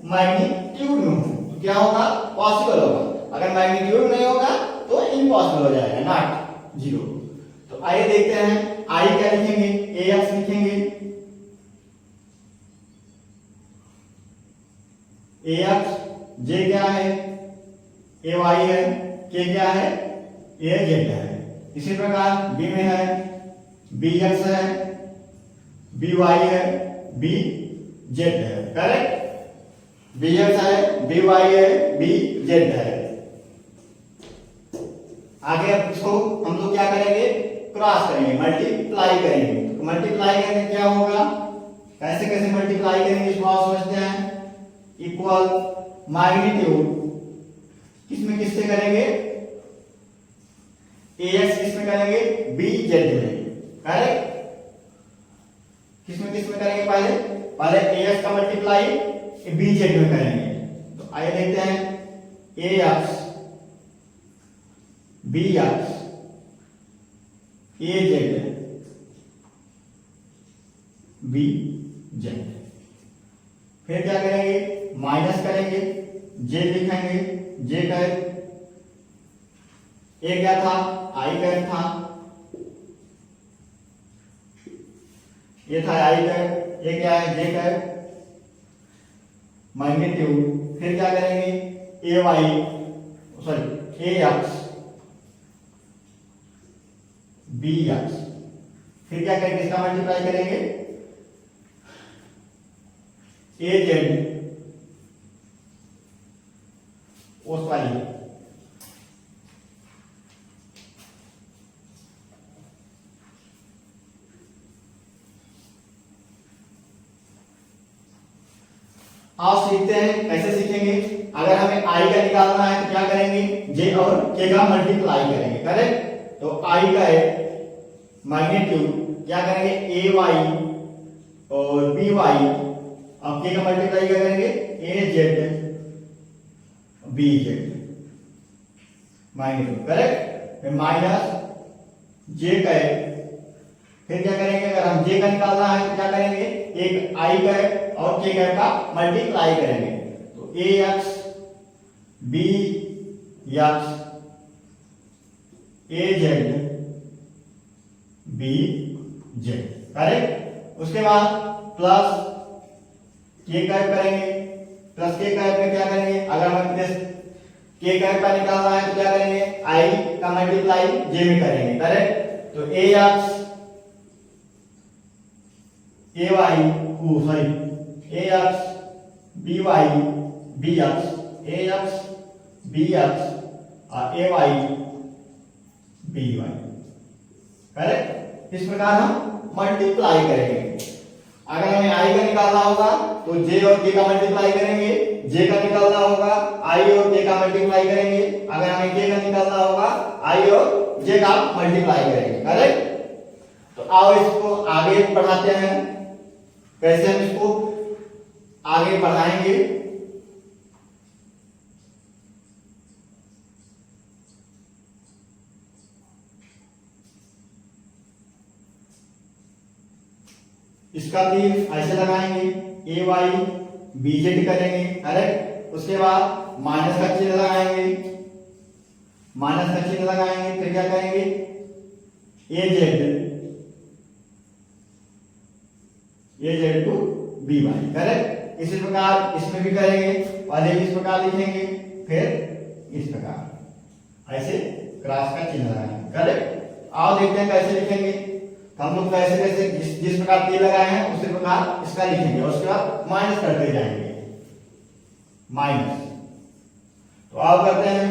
मैग्नीट्यूड में हो तो क्या होगा, पॉसिबल होगा। अगर मैग्नीट्यूड नहीं होगा तो इम्पॉसिबल हो जाएगा, नॉट जीरो। तो आइए देखते हैं, आई क्या लिखेंगे, ए एक्स लिखेंगे, ए एक्स, जे क्या है, ए वाई है, के क्या है, ए जेड है। इसी प्रकार बी में है, बी एक्स है, बी वाई है, बी जेड है। करेक्ट बी एक्स है, बी वाई है, बी जेड है। आगे अब इसको हम लोग क्या करेंगे, क्रॉस करेंगे, मल्टीप्लाई करेंगे। तो मल्टीप्लाई करके क्या होगा, कैसे कैसे मल्टीप्लाई करेंगे इसको आप समझते हैं। इक्वल मैग्नीट्यूड किसमें किससे करेंगे, ए एक्स किसमें करेंगे, बी जेड में। करेक्ट किसमें किसमें करेंगे, पहले ए एक्स का मल्टीप्लाई बी जेड में करेंगे। तो आइए देखते हैं, ए एक्स बी एक्स ए जेड बी जेड। फिर क्या करेंगे, माइनस करेंगे, जे लिखेंगे, जे कैप, ए क्या था, आई कैप था, ये था आई कैप, ये क्या है, जे कैप, मैग्नीट्यूड। फिर क्या करेंगे, A Y sorry A X B x. फिर क्या करेंगे, इसका मल्टीप्लाई करेंगे, ए जेड उस वाली आप सीखते हैं। कैसे सीखेंगे? अगर हमें आई का निकालना है तो क्या करेंगे, जे और के का मल्टीप्लाई करेंगे, करेक्ट। तो आई का है मैग्नीट्यूड, क्या करेंगे, ए वाई और बी वाई, अब के का मल्टीप्लाई क्या करेंगे, A Z B Z magnitude, correct. Minus J का है, फिर क्या करेंगे, अगर हम जे का निकालना है तो क्या करेंगे, एक आई का है और के का मल्टीप्लाई करेंगे, तो A X B X A Z B Z, correct. उसके बाद प्लस के का करेंगे, प्लस के का में क्या करेंगे, अगर हमें के का निकालना है तो क्या करेंगे, आई का मल्टीप्लाई जे में करेंगे, करेक्ट। तो A X A Y sorry A X B Y B X A X B X और A Y B Y, correct. इस प्रकार हम मल्टीप्लाई करेंगे। अगर हमें आई का निकालना होगा तो जे और के का मल्टीप्लाई करेंगे, जे का निकालना होगा आई और के का मल्टीप्लाई करेंगे, अगर हमें के का निकालना होगा आई और जे का मल्टीप्लाई करेंगे, करेक्ट। तो आओ इसको आगे बढ़ाते हैं। कैसे हम इसको आगे बढ़ाएंगे, इसका तीर ऐसे लगाएंगे, ए वाई बी जेड करेंगे, करेक्ट। उसके बाद माइनस का चिन्ह लगाएंगे, माइनस का चिन्ह लगाएंगे, फिर क्या करेंगे, A Z two B Y, correct. इसी प्रकार इसमें भी करेंगे, पहले इस प्रकार लिखेंगे फिर इस प्रकार ऐसे क्रॉस का चिन्ह लगाएंगे, करेक्ट। आओ देखते हैं कैसे लिखेंगे। हम लोग कैसे कैसे जिस प्रकार तीर लगाए हैं उसी प्रकार इसका लिखेंगे और उसके बाद माइनस करते जाएंगे, माइनस। तो आप करते हैं,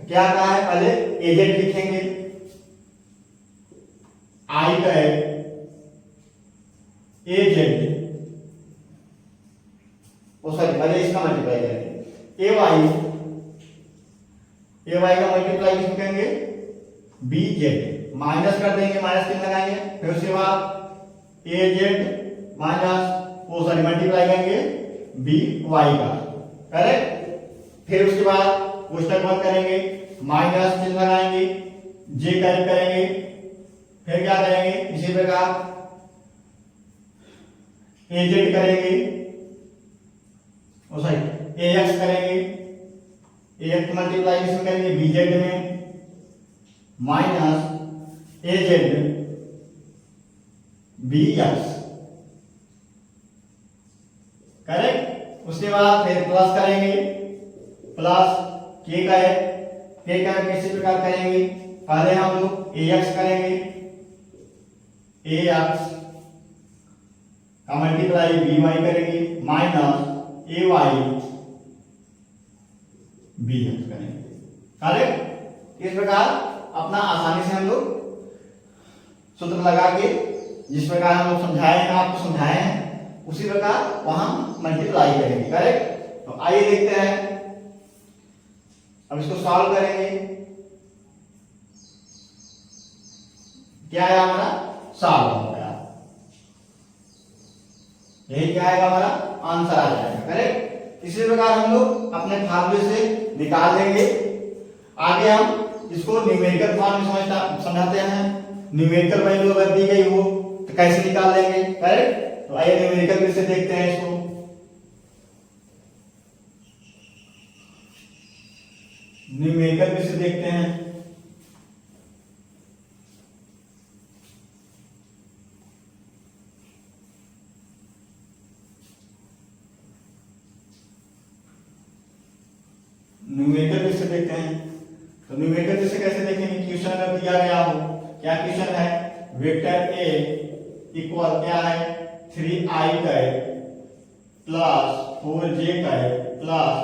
क्या कहा है, पहले ए जेड लिखेंगे, आई का है ए जेड, सॉरी पहले इसका मल्टीप्लाई करेंगे, ए वाई का मल्टीप्लाई किसमें करेंगे, बी जेड, माइनस कर देंगे, माइनस चिन्ह लगाएंगे, फिर उसके बाद ए जेड माइनस मल्टीप्लाई करेंगे बी वाई का, करेक्ट। फिर उसके बाद कोष्टक बंद करेंगे, माइनस चिन्ह लगाएंगे, जे करेक्ट करेंगे, फिर क्या करेंगे, इसी प्रकार ए जेड करेंगे, ए एक्स करेंगे, ए एक्स मल्टीप्लाई किसमें करेंगे, बी जेड में, माइनस ए जेड बी एक्स, करेक्ट। उसके बाद फिर प्लस करेंगे, प्लस के का है, के का किसी प्रकार करेंगे, पहले हम लोग ए एक्स करेंगे, ए एक्स का मल्टीप्लाई बी वाई करेंगे, माइनस ए वाई बी एक्स करेंगे, करेक्ट। इस प्रकार अपना आसानी से हम लोग सूत्र लगा के जिस प्रकार हम लोग समझाए हैं, आपको समझाए हैं, उसी प्रकार वहां मल्टीप्लाई करेंगे, करेक्ट। तो आइए देखते हैं, अब इसको सॉल्व करेंगे। क्या है हमारा, सॉल्व हो गया, यही क्या आएगा, हमारा आंसर आ जाएगा, करेक्ट। इसी प्रकार हम लोग अपने फार्मूले से निकाल देंगे। आगे हम इसको न्यूमेरिकल फॉर्म में समझाते हैं। न्यूमेरिकल वैल्यू अगर दी गई हो तो कैसे निकाल लेंगे, करेक्ट। तो आइए न्यूमेरिकल से देखते हैं इसको। न्यूमेरिकल से देखते हैं, न्यूमेरिकल से देखते हैं। तो न्यूमेरिकल से कैसे देखेंगे, क्वेश्चन अगर दिया गया हो, क्या क्वेश्चन है, वेक्टर ए इक्वल क्या है, 3i का plus 4j cap plus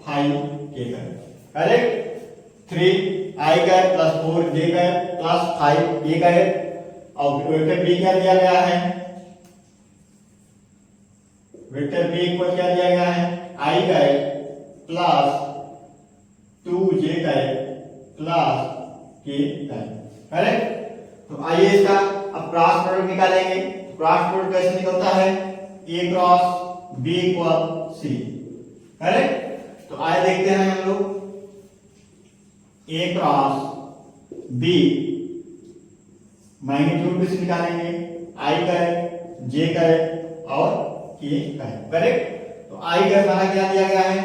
5k cap. Correct. 3i cap plus 4j cap plus 5k cap. और वेक्टर b क्या दिया गया है, वेक्टर b इक्वल क्या दिया गया है, i cap plus 2j cap plus k cap. Correct. तो आइए इसका अब क्रॉस प्रोडक्ट निकालेंगे। क्रॉस प्रोडक्ट कैसे निकलता है, a cross b equal c। Correct. तो आइए देखते हैं हम लोग a क्रॉस b मैग्नीट्यूड भी निकालेंगे, i कैप j कैप और k कैप। करेक्ट। तो i कैप हमारा क्या दिया गया है,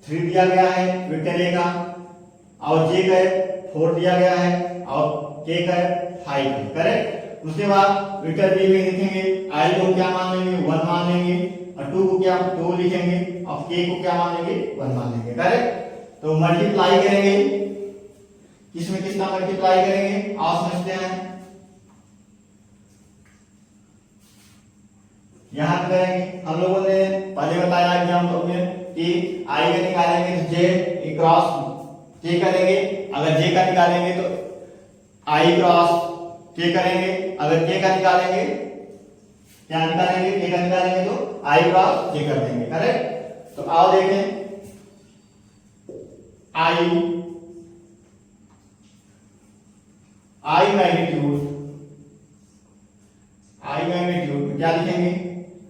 3 दिया गया है वेक्टर a का, और j कैप 4 दिया गया है और k कैप 5 है। करेक्ट। उसके बाद वेक्टर b में लिखेंगे i को क्या मान लेंगे, 1 मान लेंगे, और 2 को क्या 2 लिखेंगे, और k को क्या मान लेंगे, 1 मान लेंगे। करेक्ट। तो मल्टीप्लाई करेंगे, किसमें किसका मल्टीप्लाई करेंगे आप समझते हैं। यहां पे करेंगे, हम लोगों ने पहले बताया एग्जाम्पल में कि i का निकालेंगे तो j क्रॉस k करेंगे, अगर j का निकालेंगे तो i क्रॉस k करेंगे, अगर k का निकालेंगे क्या निकालेंगे, k का निकालेंगे तो i क्रॉस k कर देंगे। करेक्ट। तो आओ देखें, i मैग्नीट्यूड क्या लिखेंगे,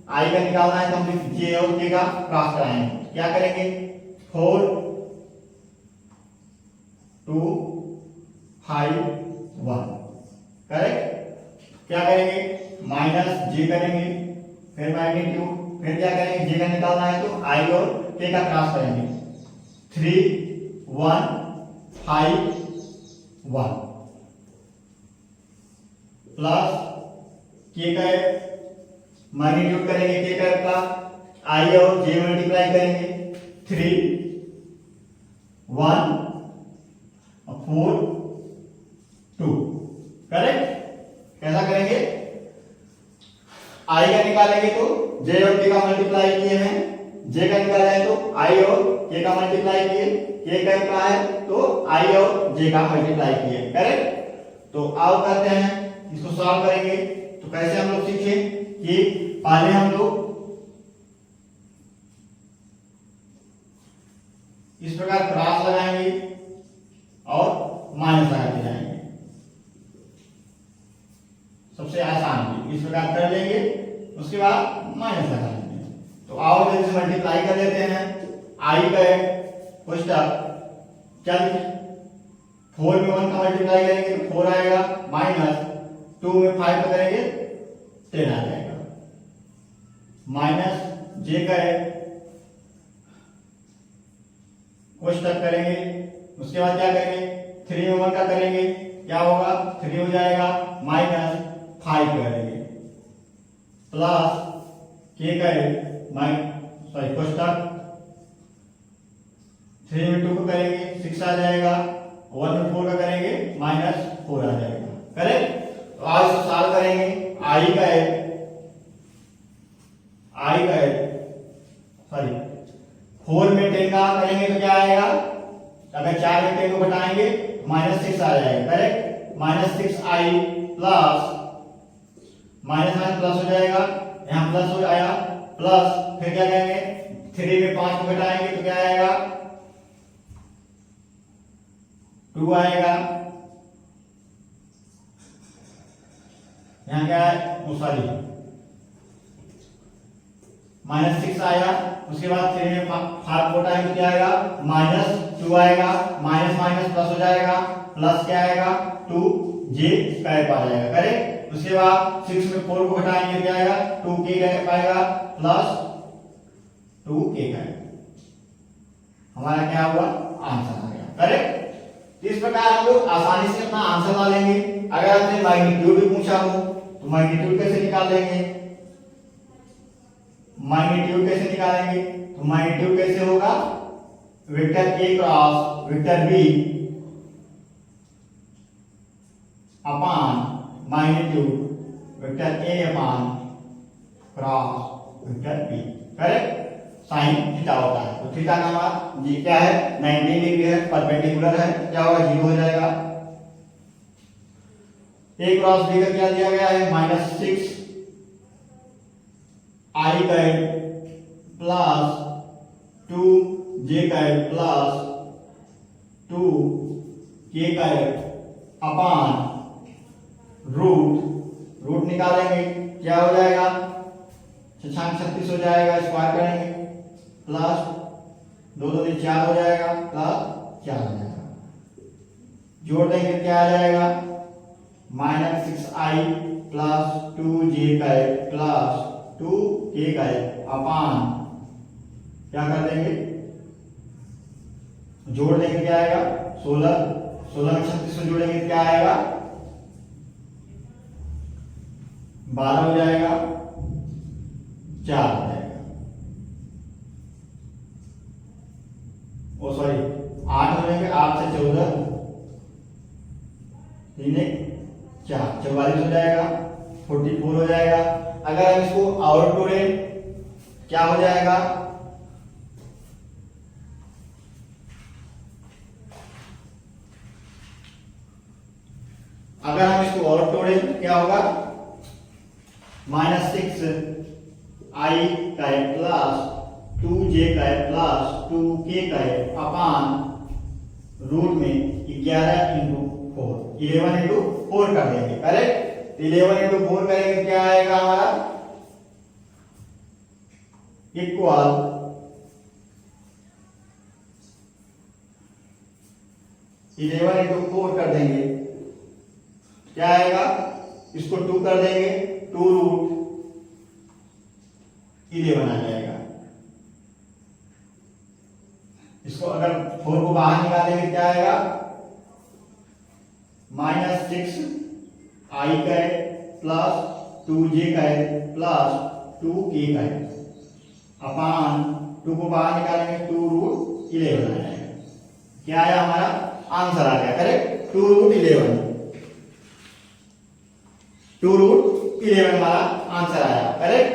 i का निकालना है तो हम j और k का क्रॉस कराएंगे। क्या करेंगे, 4 2 5 1। करेक्ट। क्या करेंगे, माइनस j करेंगे, फिर मैग्नीट्यूड, फिर क्या करेंगे, j का निकालना है तो i और k का क्रॉस करेंगे, 3 1 5 1 प्लस k का मैग्नीट्यूड करेंगे k का i और j मल्टीप्लाई करेंगे, 3 1 4 2। करेक्ट। कैसा करेंगे, i का निकालेंगे तो j और k का मल्टीप्लाई किए हैं, j का निकाला है तो i और k का मल्टीप्लाई किए, k का है तो i और j का मल्टीप्लाई किए। करेक्ट। तो आओ करते हैं इसको सॉल्व करेंगे। तो कैसे हम लोग सीखे कि पहले हम लोग इस प्रकार क्रॉस लगाएंगे और माइनस लगाते जाएंगे, सबसे आसान भी इस प्रकार कर लेंगे, उसके बाद माइनस लगा लेंगे। तो आओ जल्दी से मल्टीप्लाई कर लेते हैं। i का पुस्तक क्या, 4 में 1 का मल्टीप्लाई करेंगे तो 4 आएगा, माइनस 2 में 5 का करेंगे 10 आ जाएगा, माइनस j का पुस्तक करेंगे, उसके बाद क्या करेंगे, 3 में 1 का करेंगे क्या होगा, 3 हो जाएगा, माइनस 5 करेंगे, प्लस k का पुस्तक 3 में 2 को करेंगे 6 आ जाएगा, 1 में 4 का करेंगे माइनस 4 आ जाएगा। करेक्ट। तो आज इसको सॉल्व करेंगे, i का सॉरी 4 में 10 का करेंगे तो क्या आएगा, अगर 4 में 10 को घटाएंगे माइनस 6 आ जाएगा। Correct. Minus 6i plus minus minus plus हो जाएगा, यहाँ प्लस हो आया, प्लस फिर क्या करेंगे, 3 में 5 को घटाएंगे तो क्या आएगा, 2 आएगा, यहाँ क्या है, सॉरी माइनस 6 आया, उसके बाद 3 में 5 को घटाएंगे तो क्या आएगा, माइनस 2 आएगा, माइनस माइनस प्लस हो जाएगा, प्लस क्या आएगा 2j कैप आ जाएगा। करेक्ट। उसके बाद 6 में 4 को घटाएंगे क्या आएगा, 2k कैप आएगा, प्लस 2k कैप, हमारा क्या हुआ, आंसर आ गया। करेक्ट। इस प्रकार हम लोग आसानी से अपना आंसर ला लेंगे। अगर आपने मैग्नीट्यूड भी पूछा हो तो मैग्नीट्यूड कैसे निकाल लेंगे, मैग्नीट्यूड कैसे निकालेंगे, तो मैग्नीट्यूड कैसे होगा, vector a cross vector b upon magnitude vector a upon cross vector b। Correct, sine theta होता है। तो थीटा का मान जी क्या है 90 डिग्री है, परपेंडिकुलर है, क्या होगा 0 हो जाएगा। ए क्रॉस बी का क्या दिया गया है -6 I cap plus 2 J cat plus 2 के कैट अपान रूट निकालेंगे क्या हो जाएगा 36 हो जाएगा, स्क्वायर करेंगे प्लस 2 2 4 हो जाएगा प्लस 4 हो जाएगा, जोड़ देंगे क्या आ जाएगा -6i plus 2j cap plus 2k cap upon क्या कर देंगे जोड़ देंगे क्या आएगा 16 में 36 में जोड़ेंगे क्या आएगा 12 हो जाएगा 4 हो जाएगा, ओ सॉरी 8 हो जाएंगे, 8 से 14 4 44 हो जाएगा, 44 हो जाएगा। अगर हम इसको और तोड़ें क्या हो जाएगा अगर हम इसको और तोड़ें क्या होगा -6 I cap plus 2j cap plus 2k cap अपान रूट में 11 इंटू 4 11 इंटू 4 कर देंगे करेक्ट। 11 इंटू 4 करेंगे क्या आएगा हमारा इक्वल 11 इंटू 4 कर देंगे क्या आएगा इसको 2 कर देंगे 2 रूट 11 आ जाएगा। इसको अगर 4 को बाहर निकालेंगे क्या आएगा -6 I cap plus 2j cap plus 2k cap upon 2 को बाहर निकालेंगे 2 रूट 11 आ जाएगा। क्या आया हमारा आंसर आ गया करेक्ट 2 रूट 11 2 रूट 11 हमारा आंसर आया करेक्ट।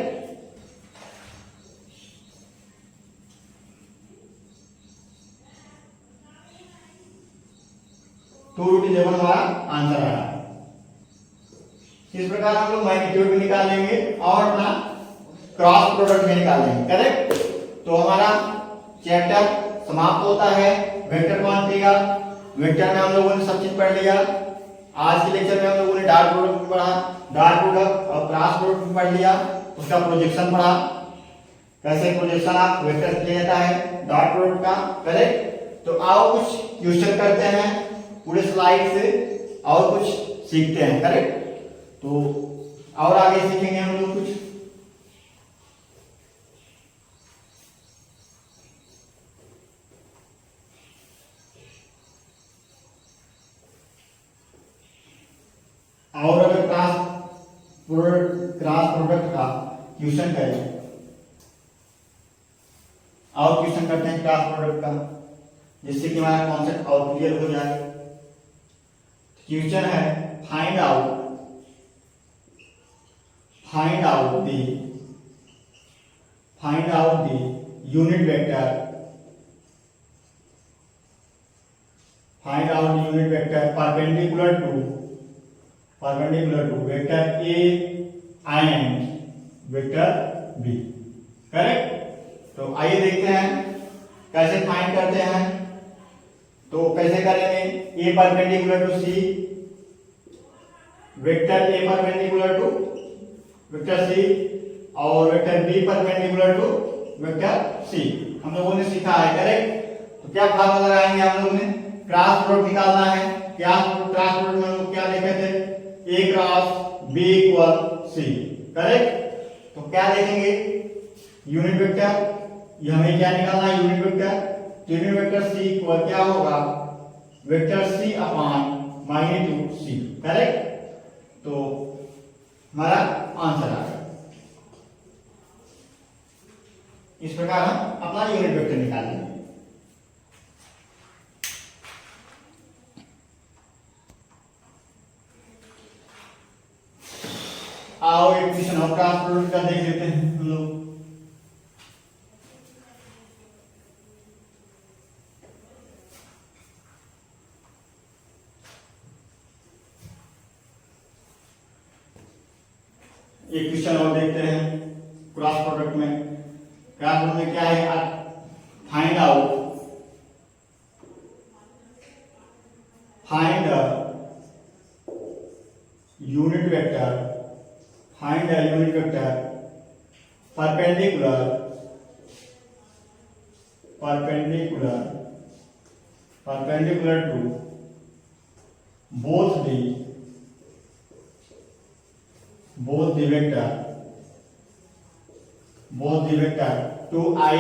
टू रूट 11 हमारा आंसर आया। इस प्रकार हम लोग मैग्नीट्यूड भी निकाल लेंगे और अपना क्रॉस प्रोडक्ट भी निकाल लेंगे करेक्ट। तो हमारा चैप्टर समाप्त होता है वेक्टर क्वांटिटी का। वेक्टर में हम लोगों ने सब चीज पढ़ लिया। आज के लेक्चर में हम लोगों ने डॉट प्रोडक्ट भी पढ़ा, डॉट प्रोडक्ट और क्रॉस प्रोडक्ट भी पढ़ लिया, उसका प्रोजेक्शन पढ़ा, कैसे प्रोजेक्शन आप वेक्टर से लेता है डॉट प्रोडक्ट का करेक्ट। तो आओ कुछ क्वेश्चन करते हैं पूरे स्लाइड से और कुछ सीखते हैं करेक्ट। तो और आगे सीखेंगे हम लोग कुछ और अगर क्रॉस प्रोडक्ट का क्वेश्चन करें और क्वेश्चन करते हैं क्रॉस प्रोडक्ट का जिससे कि हमारा कॉन्सेप्ट और क्लियर हो जाए। क्वेश्चन है find out the unit vector perpendicular to vector A and vector B correct. तो आइए देखते हैं कैसे फाइंड करते हैं। तो कैसे करेंगे A perpendicular to C, vector A perpendicular to vector C और vector B perpendicular to vector C हम लोगों ने सीखा है करेक्ट। तो क्या फार्मूला लगाएंगे हम लोगों ने क्रॉस प्रोडक्ट निकालना है। क्रॉस प्रोडक्ट में हम लोग क्या लिखे थे A cross B equal C correct. तो क्या देखेंगे यूनिट वेक्टर ये हमें क्या निकालना है यूनिट वेक्टर। तो यूनिट वेक्टर C इक्वल क्या होगा vector C upon magnitude C correct. तो हमारा आंसर आ गया। इस प्रकार हम अपना यूनिट वेक्टर निकालेंगे। आओ एक क्वेश्चन और क्रॉस प्रोडक्ट का देख लेते हैं हम लोग। एक क्वेश्चन और देखते हैं क्रॉस प्रोडक्ट में। क्रॉस प्रोडक्ट में क्या है, find unit vector perpendicular to both the vector 2i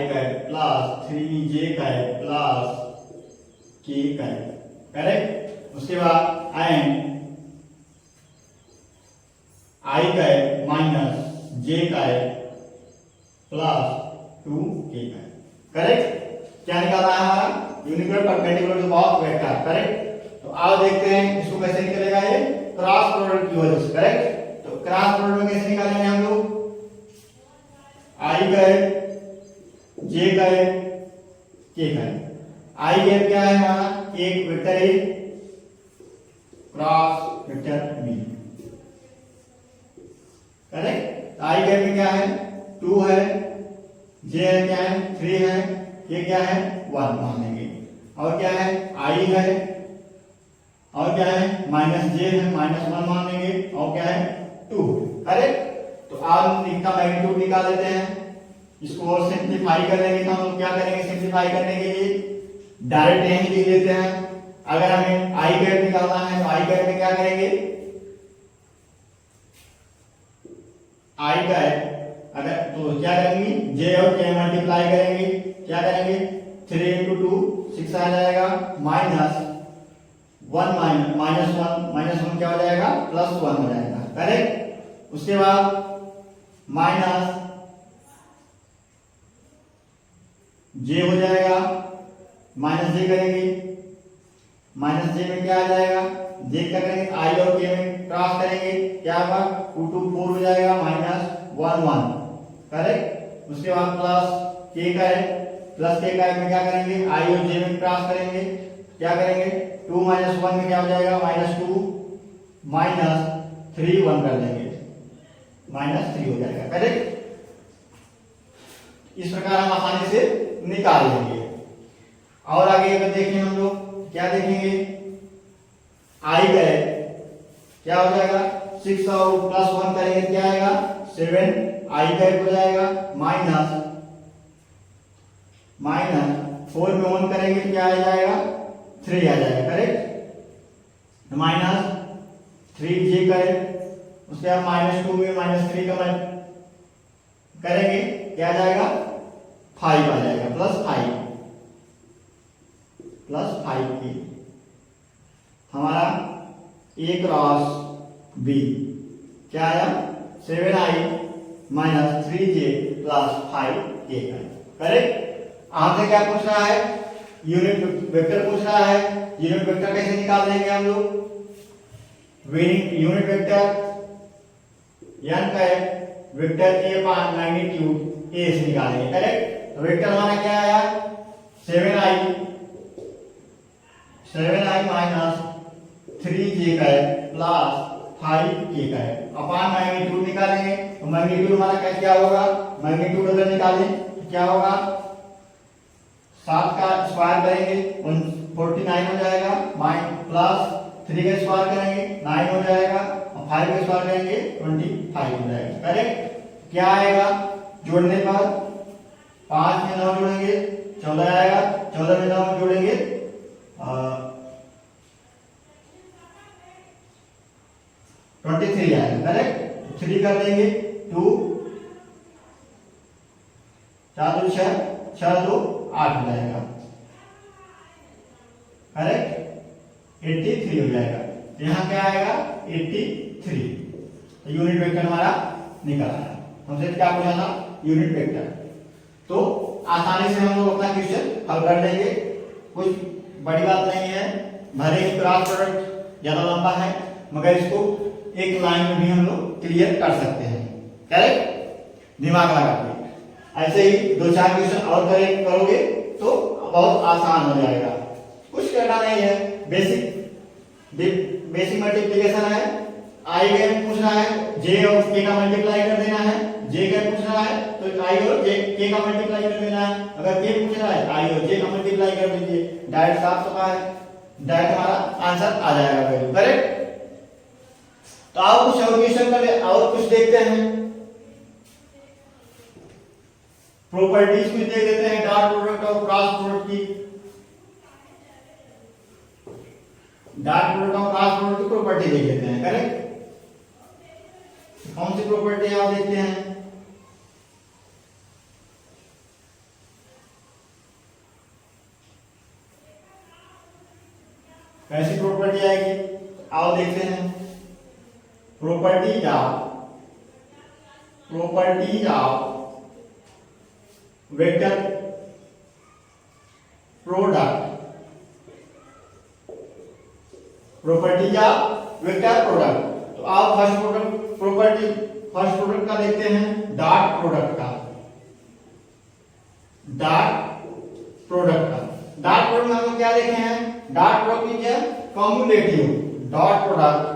cat plus 3j cat plus k cat, correct. उसके बाद and i cat minus j cat plus 2k cat, correct. क्या निकालना है हमारा, unit perpendicular to both vector, correct. तो आओ देखते हैं इसको कैसे निकलेगा, ये क्रॉस प्रोडक्ट की वजह से, करेक्ट। तो क्रॉस प्रोडक्ट में कैसे निकालेंगे हम लोग, i cat j cat k cat. i cat क्या है हमारा, एक वेक्टर है cross vector b, correct. I cap में क्या है, 2 है, जे है क्या है, 3 है, ये क्या है 1 मान लेंगे, और क्या है आई है, और क्या है माइनस जे है, -1 मान लेंगे, और क्या है 2, करेक्ट। तो आप इसका मैग्नीट्यूड निकाल लेते हैं, इसको और सिंप्लीफाई कर लेंगे। तो हम लोग क्या करेंगे, सिंप्लीफाई करने के लिए डायरेक्ट यहीं लिख लेते हैं। अगर हमें आई कैप निकालना है तो आई कैप में क्या करेंगे, आई का है अगर तो क्या करेंगे, जे और के मल्टीप्लाई करेंगे, क्या करेंगे 3 × 2 6 आ जाएगा, -1 क्या हो जाएगा, +1 हो जाएगा, करेक्ट। उसके बाद माइनस जे हो जाएगा, माइनस जे करेंगे, माइनस जे में क्या आ जाएगा, जे क्या करेंगे आई और के में क्रॉस करेंगे, क्या होगा 2 2 4 हो जाएगा, -1 1, करेक्ट। उसके बाद प्लस के का है, प्लस के का में क्या करेंगे, आई और जे में क्रॉस करेंगे, क्या करेंगे 2 - 1 में क्या हो जाएगा, -2 -3 1 कर देंगे, -3 हो जाएगा, करेक्ट। इस प्रकार हम आसानी से निकाल लेंगे। और आगे अगर देखें हम लोग क्या देखेंगे, आई का है क्या हो जाएगा, 6 और +1 करेंगे क्या आएगा 7, आई कैप हो जाएगा, माइनस 4 में 1 करेंगे तो क्या आ जाएगा 3 आ जाएगा, करेक्ट। -3 जे करें, उसके बाद -2 में -3 का करेंगे क्या आ जाएगा 5 आ जाएगा, +5 की हमारा a क्रॉस b क्या आया 7i - 3j + 5k, करेक्ट। आपसे क्या पूछ रहा है, यूनिट वेक्टर पूछ रहा है। यूनिट वेक्टर कैसे निकाल देंगे हम लोग, यूनिट वेक्टर n का है वेक्टर a पान मैग्नीट्यूड a से निकालेंगे, करेक्ट। तो वेक्टर हमारा क्या आया 7i - 3j का है प्लस 5k का है, अपान मैग्नीट्यूड निकालेंगे। तो मैग्नीट्यूड हमारा क्या होगा, मैग्नीट्यूड अगर निकालें तो क्या होगा 7 का स्क्वायर करेंगे 49 हो जाएगा, प्लस 3 का स्क्वायर करेंगे 9 हो जाएगा, और 5 का स्क्वायर करेंगे 25 हो जाएगा, करेक्ट। क्या आएगा जोड़ने पर 5 में 9 जोड़ेंगे 14 आएगा, 14 में 9 जोड़ेंगे 23 आएगा, करेक्ट। 3 कर देंगे 2 4 2 6 6 2 8 हो जाएगा, करेक्ट 83 हो जाएगा। यहाँ क्या आएगा 83। तो यूनिट वेक्टर हमारा निकल आया। हमसे क्या पूछा था यूनिट वेक्टर। तो आसानी से हम लोग अपना क्वेश्चन हल कर लेंगे, कुछ बड़ी बात नहीं है। भले ही क्रॉस प्रोडक्ट ज्यादा लंबा है मगर इसको एक लाइन में भी हम लोग क्लियर कर सकते हैं, करेक्ट, दिमाग लगा के। ऐसे ही 2-4 क्वेश्चन और करोगे तो बहुत आसान हो जाएगा। कुछ करना नहीं है, बेसिक मल्टीप्लिकेशन है, आई गैप पूछ रहा है, जे और के का मल्टीप्लाई कर देना है। जे गैप पूछ रहा है तो आई और जे के का मल्टीप्लाई कर देना है। अगर के पूछ रहा है आई और जे का मल्टीप्लाई कर दीजिए, डायरेक्ट साफ सफा है, डायरेक्ट हमारा आंसर आ जाएगा वैल्यू करेक्ट। तो आप कुछ और क्वेश्चन कर ले और कुछ देखते हैं, प्रॉपर्टीज कुछ देख लेते हैं डॉट प्रोडक्ट और क्रॉस प्रोडक्ट की। डॉट प्रोडक्ट और क्रॉस प्रोडक्ट की प्रॉपर्टी देख लेते हैं करेक्ट। कौन सी प्रॉपर्टी आप देखते हैं, कैसी प्रॉपर्टी आएगी आओ देखते हैं। Properties of vector product, properties of vector product. तो आप फर्स्ट प्रोडक्ट का देखते हैं डॉट प्रोडक्ट का। डॉट प्रोडक्ट में हम क्या देखे हैं, dot product is cumulative, dot product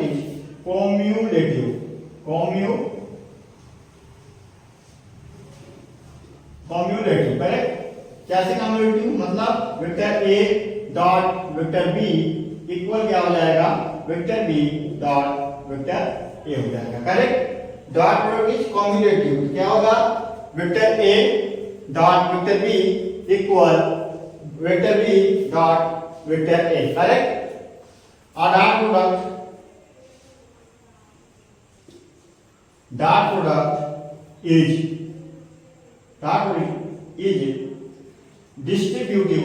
is cumulative, correct. कैसे कम्युलेटिव, मतलब vector A dot vector B equal क्या हो जाएगा, vector B dot vector A हो जाएगा correct. Dot product is cumulative, क्या होगा, vector A dot vector B equal vector B dot vector A correct. और dot product is distributive,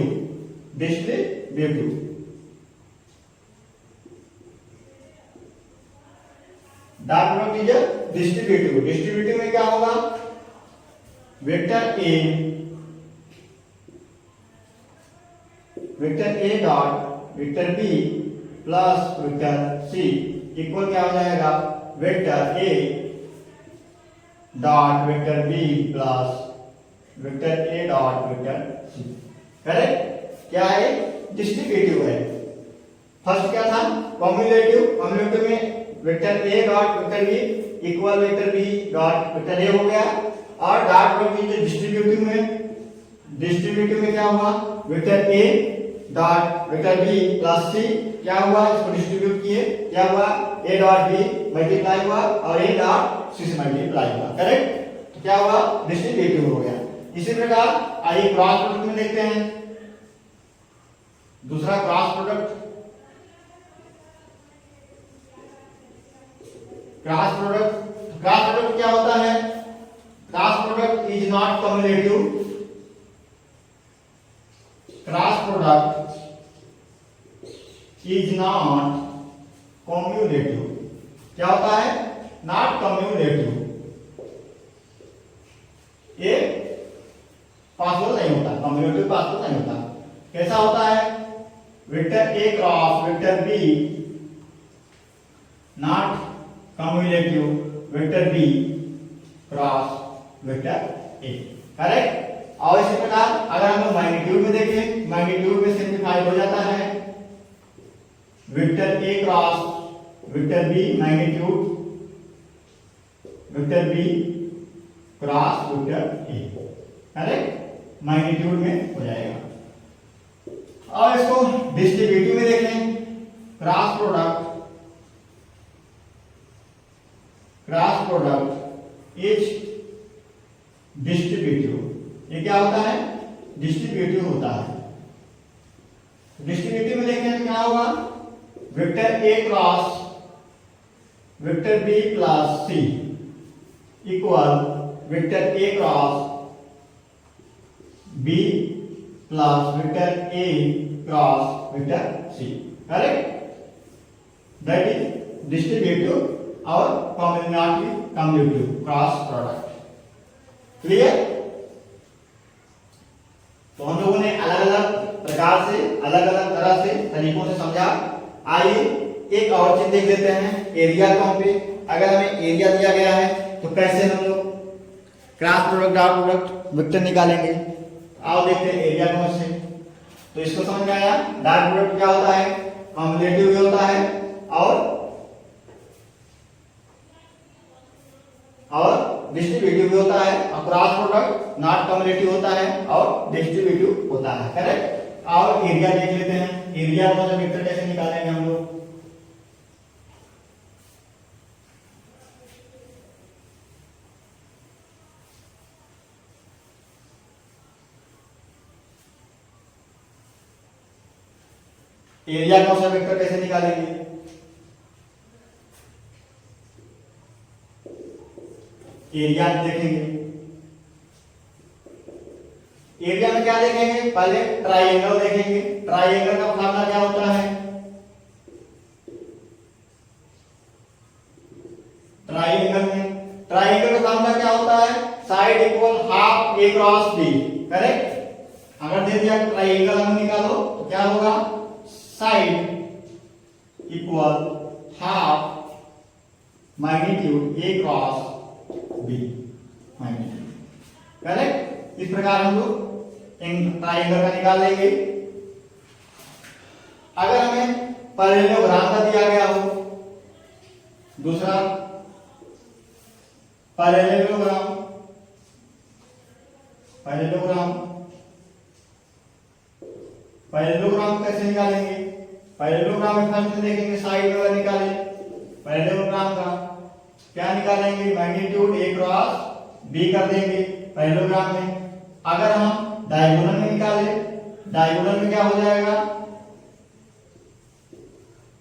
dot product is distributive में क्या होगा, vector A dot vector B plus vector C equal क्या हो जाएगा, vector A dot vector B plus vector A dot vector C correct. क्या है, distributive है। फर्स्ट क्या था, कम्युलेटिव में vector A dot vector B equal vector B dot vector A हो गया। और डॉट प्रोडक्ट डिस्ट्रीब्यूटिव में क्या हुआ, vector A dot vector B plus C क्या हुआ, इसको डिस्ट्रीब्यूट किए, क्या हुआ, ए डॉट बी मल्टीप्लाई हुआ और ए डॉट सी से मल्टीप्लाई हुआ करेक्ट। तो क्या हुआ, डिस्ट्रीब्यूटिव हो गया। इसी प्रकार आइए क्रॉस प्रोडक्ट में देखते हैं। दूसरा क्रॉस प्रोडक्ट क्या होता है, cross product is not cumulative, cross product is not cumulative. क्या होता है, नॉट कम्युलेटिव, ये पॉसिबल नहीं होता, कम्युलेटिव पॉसिबल नहीं होता। कैसा होता है, vector A cross vector B not cumulative, vector B cross vector A correct. और इसी प्रकार अगर हम मैग्नीट्यूड में देखें, मैग्नीट्यूड में सिंप्लीफाई हो जाता है, vector A cross vector B magnitude vector B cross vector A correct, magnitude में हो जाएगा। और इसको डिस्ट्रीब्यूटिव में देखें, क्रॉस प्रोडक्ट इज डिस्ट्रीब्यूटिव। ये क्या होता है, डिस्ट्रीब्यूटिव होता है। डिस्ट्रीब्यूटिव में देखें तो क्या होगा, vector A cross vector B plus C equal vector A cross B plus vector A cross vector C correct. That is distributive और कम्युलेटिव क्रॉस प्रोडक्ट। क्लियर। तो हम लोगों ने अलग अलग प्रकार से, अलग अलग तरह से, तरीकों से समझा। आइए एक और चीज देख लेते हैं, एरिया कॉम पे। अगर हमें एरिया दिया गया है तो कैसे हम लोग cross product dot product vector निकालेंगे। आओ देखते हैं एरिया कॉम से। तो इसको समझ में आया। डॉट प्रोडक्ट क्या होता है, कम्युलेटिव भी होता है और डिस्ट्रीब्यूटिव भी होता है, और क्रॉस प्रोडक्ट नॉट कम्युलेटिव होता है और डिस्ट्रीब्यूटिव होता है। करेक्ट। और एरिया देख लेते हैं, एरिया को मतलब वेक्टर कैसे निकालेंगे हम लोग। एरिया का सब वेक्टर कैसे निकालेंगे, एरिया देखेंगे। एरिया में क्या देखेंगे, पहले ट्राइंगल देखेंगे। ट्राइंगल का फॉर्मूला क्या होता है, ट्राइंगल का फॉर्मूला क्या होता है, side equal half A cross B. Correct. अगर दे दिया ट्राइंगल हम निकालो तो क्या होगा, side equal half magnitude A cross B magnitude. Correct. इस प्रकार हम लोग ट्राइंगल का निकाल लेंगे। अगर हमें पैरेललोग्राम का दिया गया हो, दूसरा पैरेललोग्राम, पैरेललोग्राम कैसे निकालेंगे, पैरेललोग्राम में फर्स्ट देखेंगे साइड वाला निकालें। पैरेललोग्राम का क्या निकालेंगे, मैग्नीट्यूड ए क्रॉस बी कर देंगे पैरेललोग्राम में। अगर हम डायगोनल में निकालें, डायगोनल में क्या हो जाएगा,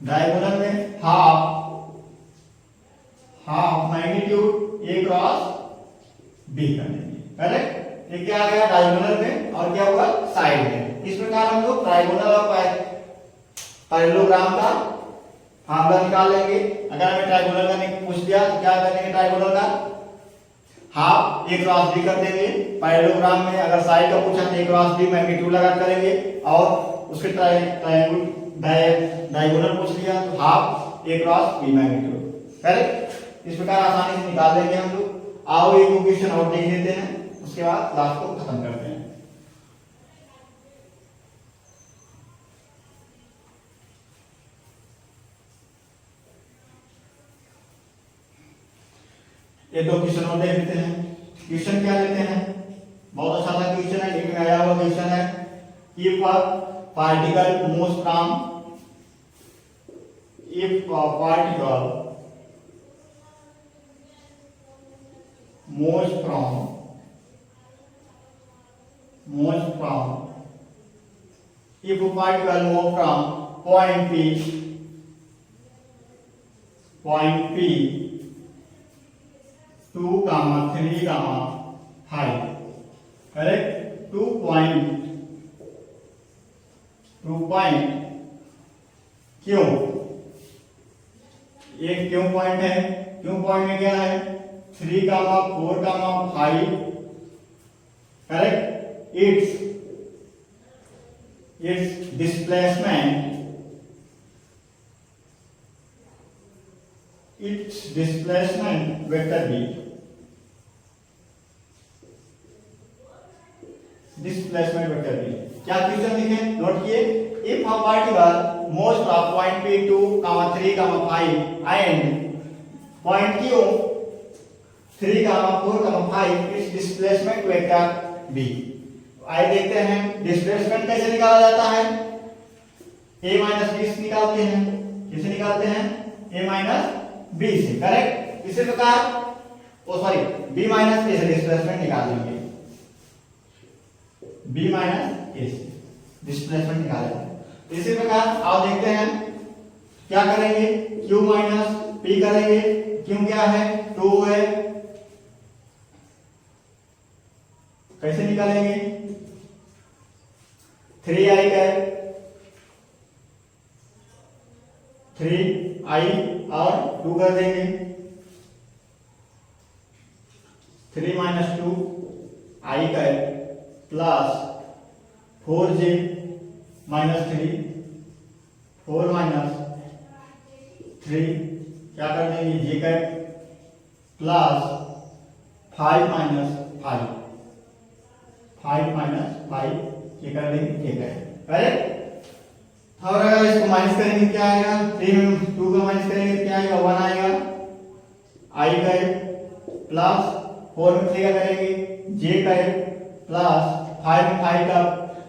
डायगोनल में half magnitude A cross B कर देंगे। करेक्ट। ये क्या आ गया डायगोनल में और क्या हुआ साइड में। इस प्रकार हम लोग ट्राइगोनल और पैरेललोग्राम का फॉर्मूला निकाल लेंगे। अगर हमें ट्राइगोनल का पूछ दिया तो क्या करेंगे, ट्राइगोनल का हाफ ए क्रॉस बी कर देंगे। पैरेललोग्राम में अगर साइड का पूछा तो ए क्रॉस बी मैग्नीट्यूड लगा करेंगे, और उसके डायगोनल पूछ लिया तो half A cross B magnitude. Correct. इस प्रकार आसानी से निकाल लेंगे हम लोग। आओ एक क्वेश्चन और देख लेते हैं, उसके बाद क्लास को खत्म करते हैं। ये दो क्वेश्चन और देख लेते हैं। क्वेश्चन क्या लेते हैं, बहुत अच्छा सा क्वेश्चन है, लिख में आया हुआ क्वेश्चन है। If a particle moves from point P 2, 3, 5. Correct. 2 point क्यों, एक क्यों पॉइंट है, क्यों पॉइंट में क्या है 3, 4, 5. Correct. its displacement vector B. Displacement vector B. क्या क्वेश्चन लिखे नोट किए, if a particle most from point P 2, 3, 5 and point Q 3, 4, 5 इस डिस्प्लेसमेंट वेक्टर B. आइए देखते हैं डिस्प्लेसमेंट कैसे निकाला जाता है। a माइनस बी से निकालते हैं, किसे निकालते हैं a माइनस बी से। करेक्ट. इसी प्रकार b माइनस a से डिस्प्लेसमेंट निकाल लेंगे, b माइनस a से डिस्प्लेसमेंट निकालेंगे। इसी प्रकार आओ देखते हैं क्या करेंगे, q माइनस p करेंगे। q क्या है 2 है, कैसे निकालेंगे 3i का 3i और 2 कर देंगे, 3 माइनस 2 i का प्लस 4j माइनस 3, 4 माइनस 3 क्या कर देंगे j का प्लस 5 माइनस 5, 5 माइनस 5 ये कर देंगे k का। करेक्ट। और अगर इसको माइनस करेंगे क्या आएगा, 3 में 2 का माइनस करेंगे क्या आएगा, 1 आएगा, आई का प्लस 4 में 3 का करेंगे जे का प्लस 5 में 5 का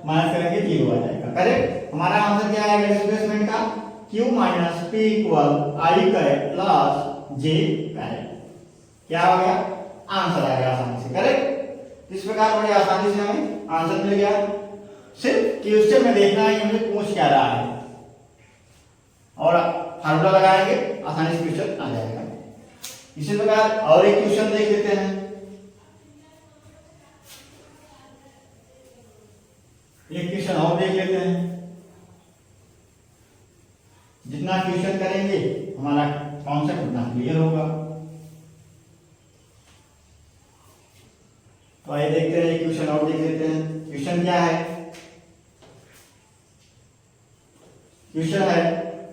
माइनस करेंगे 0 आ जाएगा। करेक्ट। हमारा आंसर क्या आएगा डिस्प्लेसमेंट का, q माइनस पी इक्वल आई का प्लस जे का। क्या हो गया, आंसर आ गया आसानी से। करेक्ट। इस प्रकार बड़े आसानी से हमें आंसर मिल गया। सिर्फ क्वेश्चन में देखना है हमें पूछ क्या रहा है और फार्मूला लगाएंगे, आसानी से क्वेश्चन आ जाएगा। इसी प्रकार और एक क्वेश्चन देख लेते हैं। एक क्वेश्चन और देख लेते हैं। जितना क्वेश्चन करेंगे हमारा कॉन्सेप्ट उतना क्लियर होगा। तो आइए देखते हैं, क्वेश्चन और देख लेते हैं। क्वेश्चन क्या है, क्वेश्चन है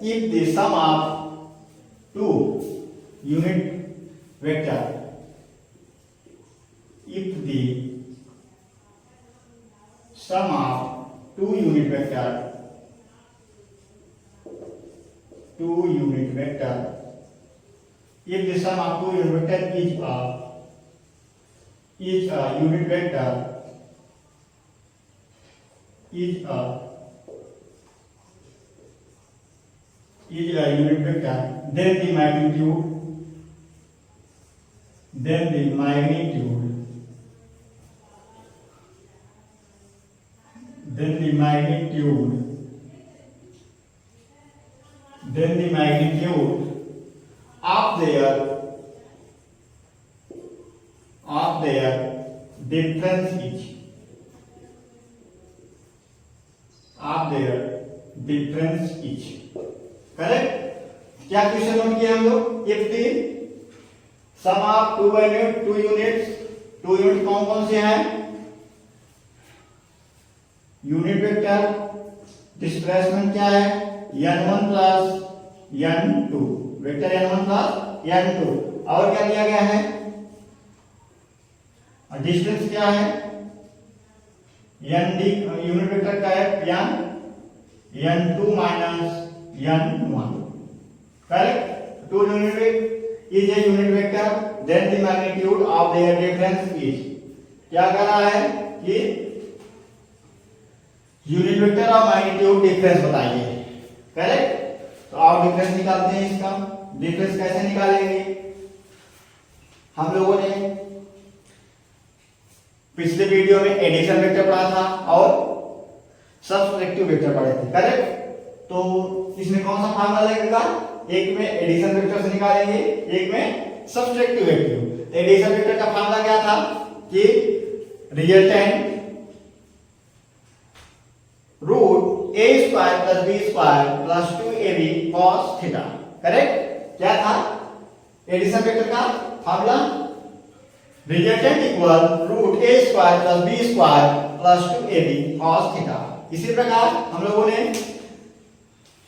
if the sum of 2 unit vector, if the sum of 2 unit vector, 2 unit vector, if the sum of 2 unit vector is a unit vector, is a unit vector, then the magnitude then the magnitude of their difference is correct. क्या question note किया हम लोग, if the sum of 2 units, 2 unit कौन कौन से हैं, unit vector, displacement क्या है n1 plus n2, vector n1 plus n2, और क्या दिया गया है, और डिस्टेंस क्या है nd, यूनिट वेक्टर का है n2 minus n1। Correct. 2 unit is a unit vector, then the magnitude of their difference is, क्या कर रहा है कि यूनिट वेक्टर और मैग्नीट्यूड डिफरेंस बताइए। करेक्ट। तो आप डिफरेंस निकालते हैं, इसका डिफरेंस कैसे निकालेंगे, हम लोगों ने पिछले वीडियो में एडिशन वेक्टर पढ़ा था और सब्ट्रैक्टिव वेक्टर पढ़े थे। करेक्ट। तो इसमें कौन सा फार्मूला लगेगा, एक में एडिशन वेक्टर से निकालेंगे, एक में सब्ट्रैक्टिव वेक्टर। एडिशन वेक्टर का फार्मूला क्या था कि resultant root A square plus B square plus 2ab cos theta. Correct. क्या था एडिशन वेक्टर का formula, resultant equal root A square plus B square plus 2ab cos theta. इसी प्रकार हम लोगों ने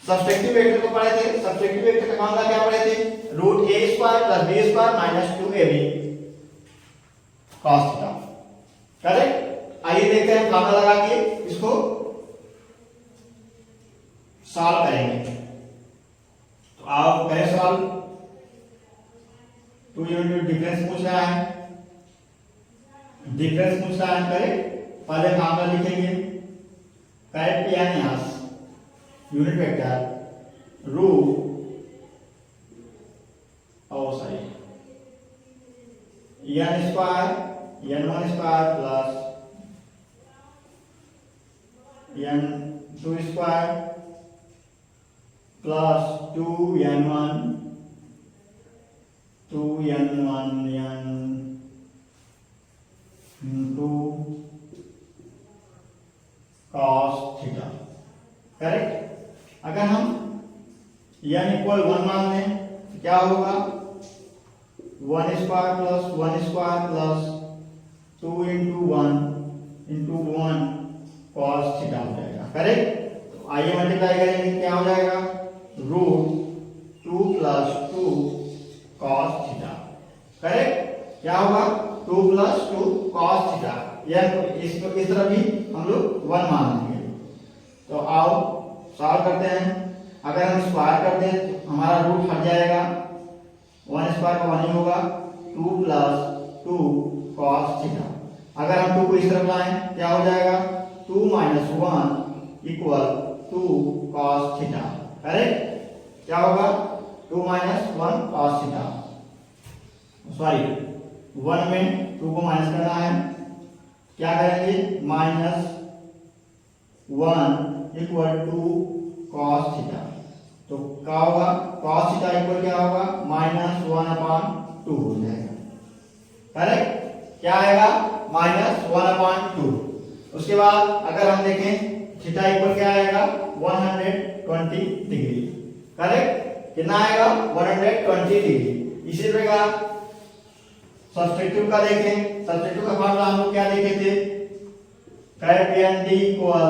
सब्ट्रैक्टिव वेक्टर को पढ़े थे। सब्ट्रैक्टिव वेक्टर का फार्मूला क्या पढ़े थे, root A square plus B square minus 2ab cos theta. Correct. आइए देखते हैं फार्मूला लगा के इसको सॉल्व करेंगे। तो आप करें सॉल्व। 2 यूनिट डिफरेंस पूछ रहा है, डिफरेंस पूछ रहा है। करेक्ट। पहले फार्मूला लिखेंगे, करेक्ट यानी यहां unit vector root n square n1 square plus n2 square plus 2n1 n2 cos theta. Correct. अगर हम n इक्वल 1 मान लें तो क्या होगा, 1 square plus 2 into 1 cos theta हो जाएगा। करेक्ट। तो आइए मल्टीप्लाई करेंगे, क्या हो जाएगा, root 2 plus 2 cos theta. Correct. क्या होगा, 2 प्लस 2 cos थीटा। इसको इस तरह भी हम लोग 1 मान लेंगे। तो आओ सॉल्व करते हैं। अगर हम स्क्वायर कर दें तो हमारा रूट हट जाएगा, 1 स्क्वायर का 1 ही होगा, 2 प्लस 2 cos थीटा। अगर हम 2 को इस तरफ लाएं क्या हो जाएगा, 2 minus 1 equal 2 cos theta. Correct, क्या होगा 2 माइनस 1 cos थीटा, सॉरी 1 में 2 को माइनस करना है, क्या करेंगे माइनस 1 इक्वल 2 cos थीटा। तो क्या होगा cos थीटा इक्वल क्या होगा माइनस 1/2 हो जाएगा। करेक्ट, क्या आएगा माइनस 1/2। उसके बाद अगर हम देखें थीटा इक्वल क्या आएगा 120 डिग्री। करेक्ट, कितना आएगा 120 डिग्री। इसी प्रकार सब्स्टिट्यूट का देखें, सब्स्टिट्यूट का फॉर्मूला हम लोग क्या देखे थे, cat N D equal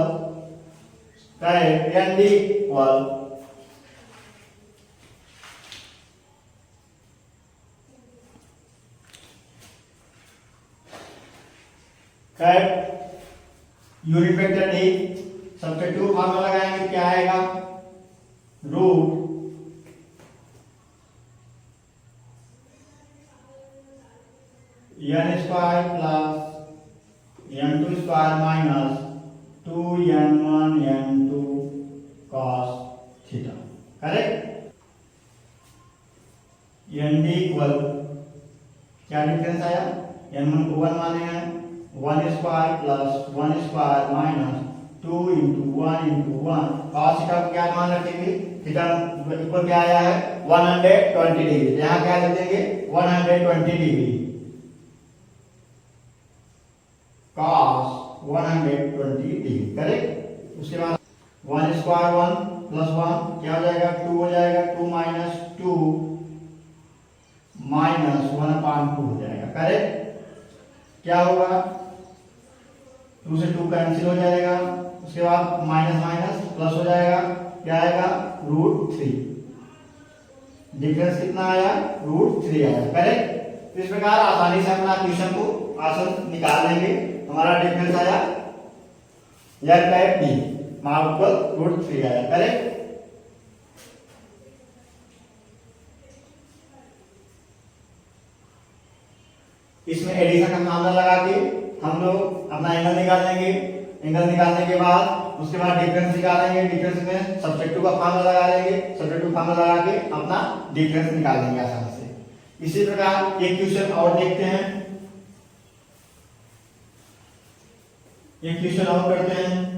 cat unit vector D, substitute formula लगाएंगे क्या आएगा root n square plus n2 square minus 2n1 n2 cos theta. Correct, n d equal क्या डिफरेंस आया, n1 को 1 माने हैं, 1 square plus 1 square minus 2 into 1 cos theta को क्या मान रखेंगे, थीटा इक्वल क्या आया है 120 डिग्री। यहाँ क्या लिख देंगे 120 डिग्री cos 120 डिग्री। करेक्ट, उसके बाद 1 स्क्वायर 1 प्लस 1 क्या हो जाएगा 2 हो जाएगा, 2 माइनस 2 माइनस 1/2 हो जाएगा। करेक्ट, क्या होगा 2 से 2 कैंसिल हो जाएगा, उसके बाद माइनस माइनस प्लस हो जाएगा, क्या आएगा √3। डिफरेंस कितना आया √3 आया। करेक्ट, तो इस प्रकार आसानी से अपना क्वेश्चन को आंसर निकाल लेंगे। हमारा डिफरेंस आया या टाइप डी मार्क पर √3 आया। करेक्ट, इसमें एडिशन का मामला लगा के हम लोग अपना एंगल निकाल लेंगे। एंगल निकालने के बाद उसके बाद डिफरेंस निकालेंगे, डिफरेंस में सब्स्टिट्यूट का फार्मूला लगा लेंगे, सब्स्टिट्यूट फार्मूला लगा के अपना डिफरेंस निकाल लेंगे आसानी से। इसी प्रकार एक क्वेश्चन और देखते हैं, एक क्वेश्चन और करते हैं।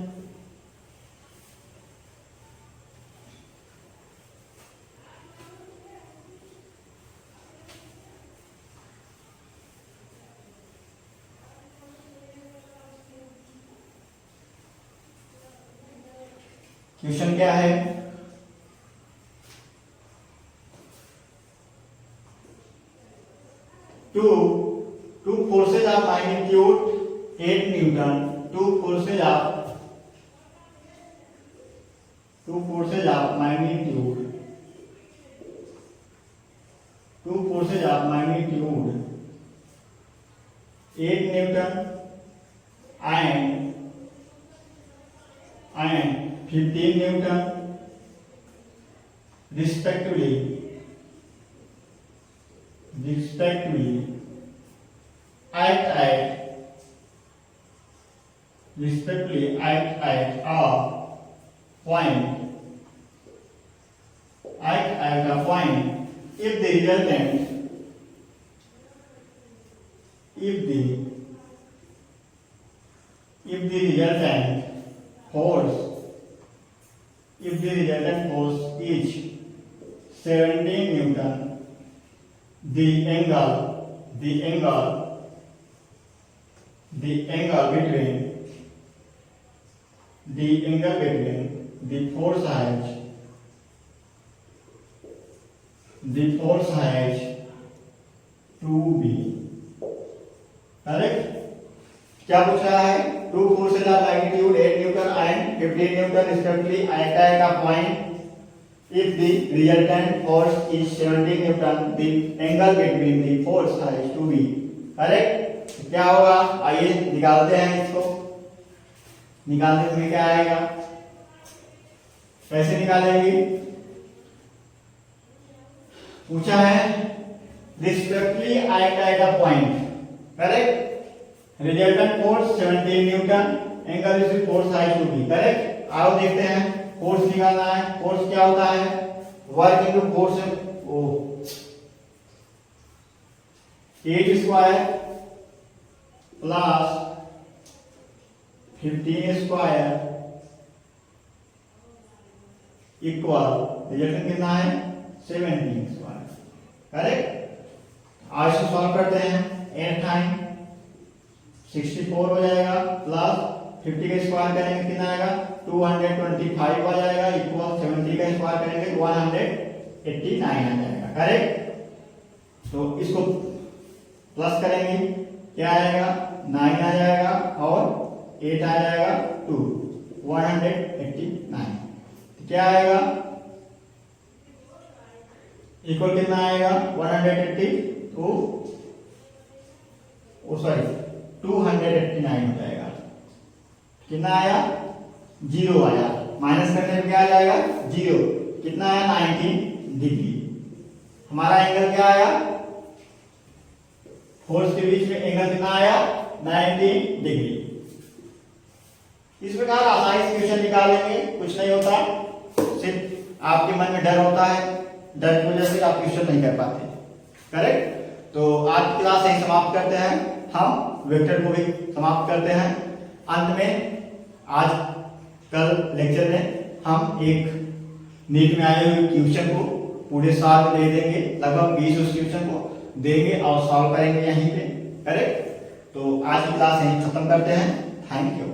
क्वेश्चन क्या है, two forces of magnitude 8 Newton, two forces of magnitude 8 Newton and 15 Newton respectively act at a point if the resultant force is 17 Newton, the angle between the force has to be correct. क्या पूछ रहा है, two forces of magnitude 8 Newton and 15 Newton respectively act at a point if the resultant force is 17 Newton, the angle between the force has to be correct. क्या होगा, आइए निकालते हैं इसको। निकालने में क्या आएगा, कैसे निकालेंगे? पूछा है respectively at a point, correct. Resultant force 17 newton, angle is force I to B, correct. आओ देखते हैं फोर्स निकालना है। फोर्स क्या होता है? वर्क इनटू फोर्स, ओ 8 square plus 15 square equal resultant कितना है? 17 स्क्वायर, करेक्ट। आज इसको सॉल्व करते हैं। 8 टाइम 64 हो जाएगा, प्लस 50 का स्क्वायर करेंगे कितना आएगा? 225 आ जाएगा, इक्वल 70 का स्क्वायर करेंगे 189 आ जाएगा, करेक्ट। तो इसको प्लस करेंगे, क्या आएगा? 9 आ जाएगा और 8 आ जाएगा 2, 189। क्या आएगा? इक्वल कितना आएगा? 182, सॉरी 289 हो जाएगा। कितना आया? 0 आया। माइनस करने पे क्या आ जाएगा? 0। कितना आया? 90 डिग्री। हमारा एंगल क्या आया? फोर्स के बीच में एंगल कितना आया? 90 डिग्री। इस प्रकार आसानी से क्वेश्चन निकालेंगे, कुछ नहीं होता, सिर्फ आपके मन में डर होता है, डर की वजह से आप क्वेश्चन नहीं कर पाते, करेक्ट। तो आज की क्लास यही समाप्त करते हैं, हम वेक्टर को भी समाप्त करते हैं। अंत में आज कल लेक्चर में हम एक नीट में आए हुए क्वेश्चन को पूरे साल दे देंगे, लगभग 20 उस क्वेश्चन को देंगे और सॉल्व करेंगे यहीं पे, करेक्ट। तो आज की क्लास यहीं खत्म करते हैं। Thank you.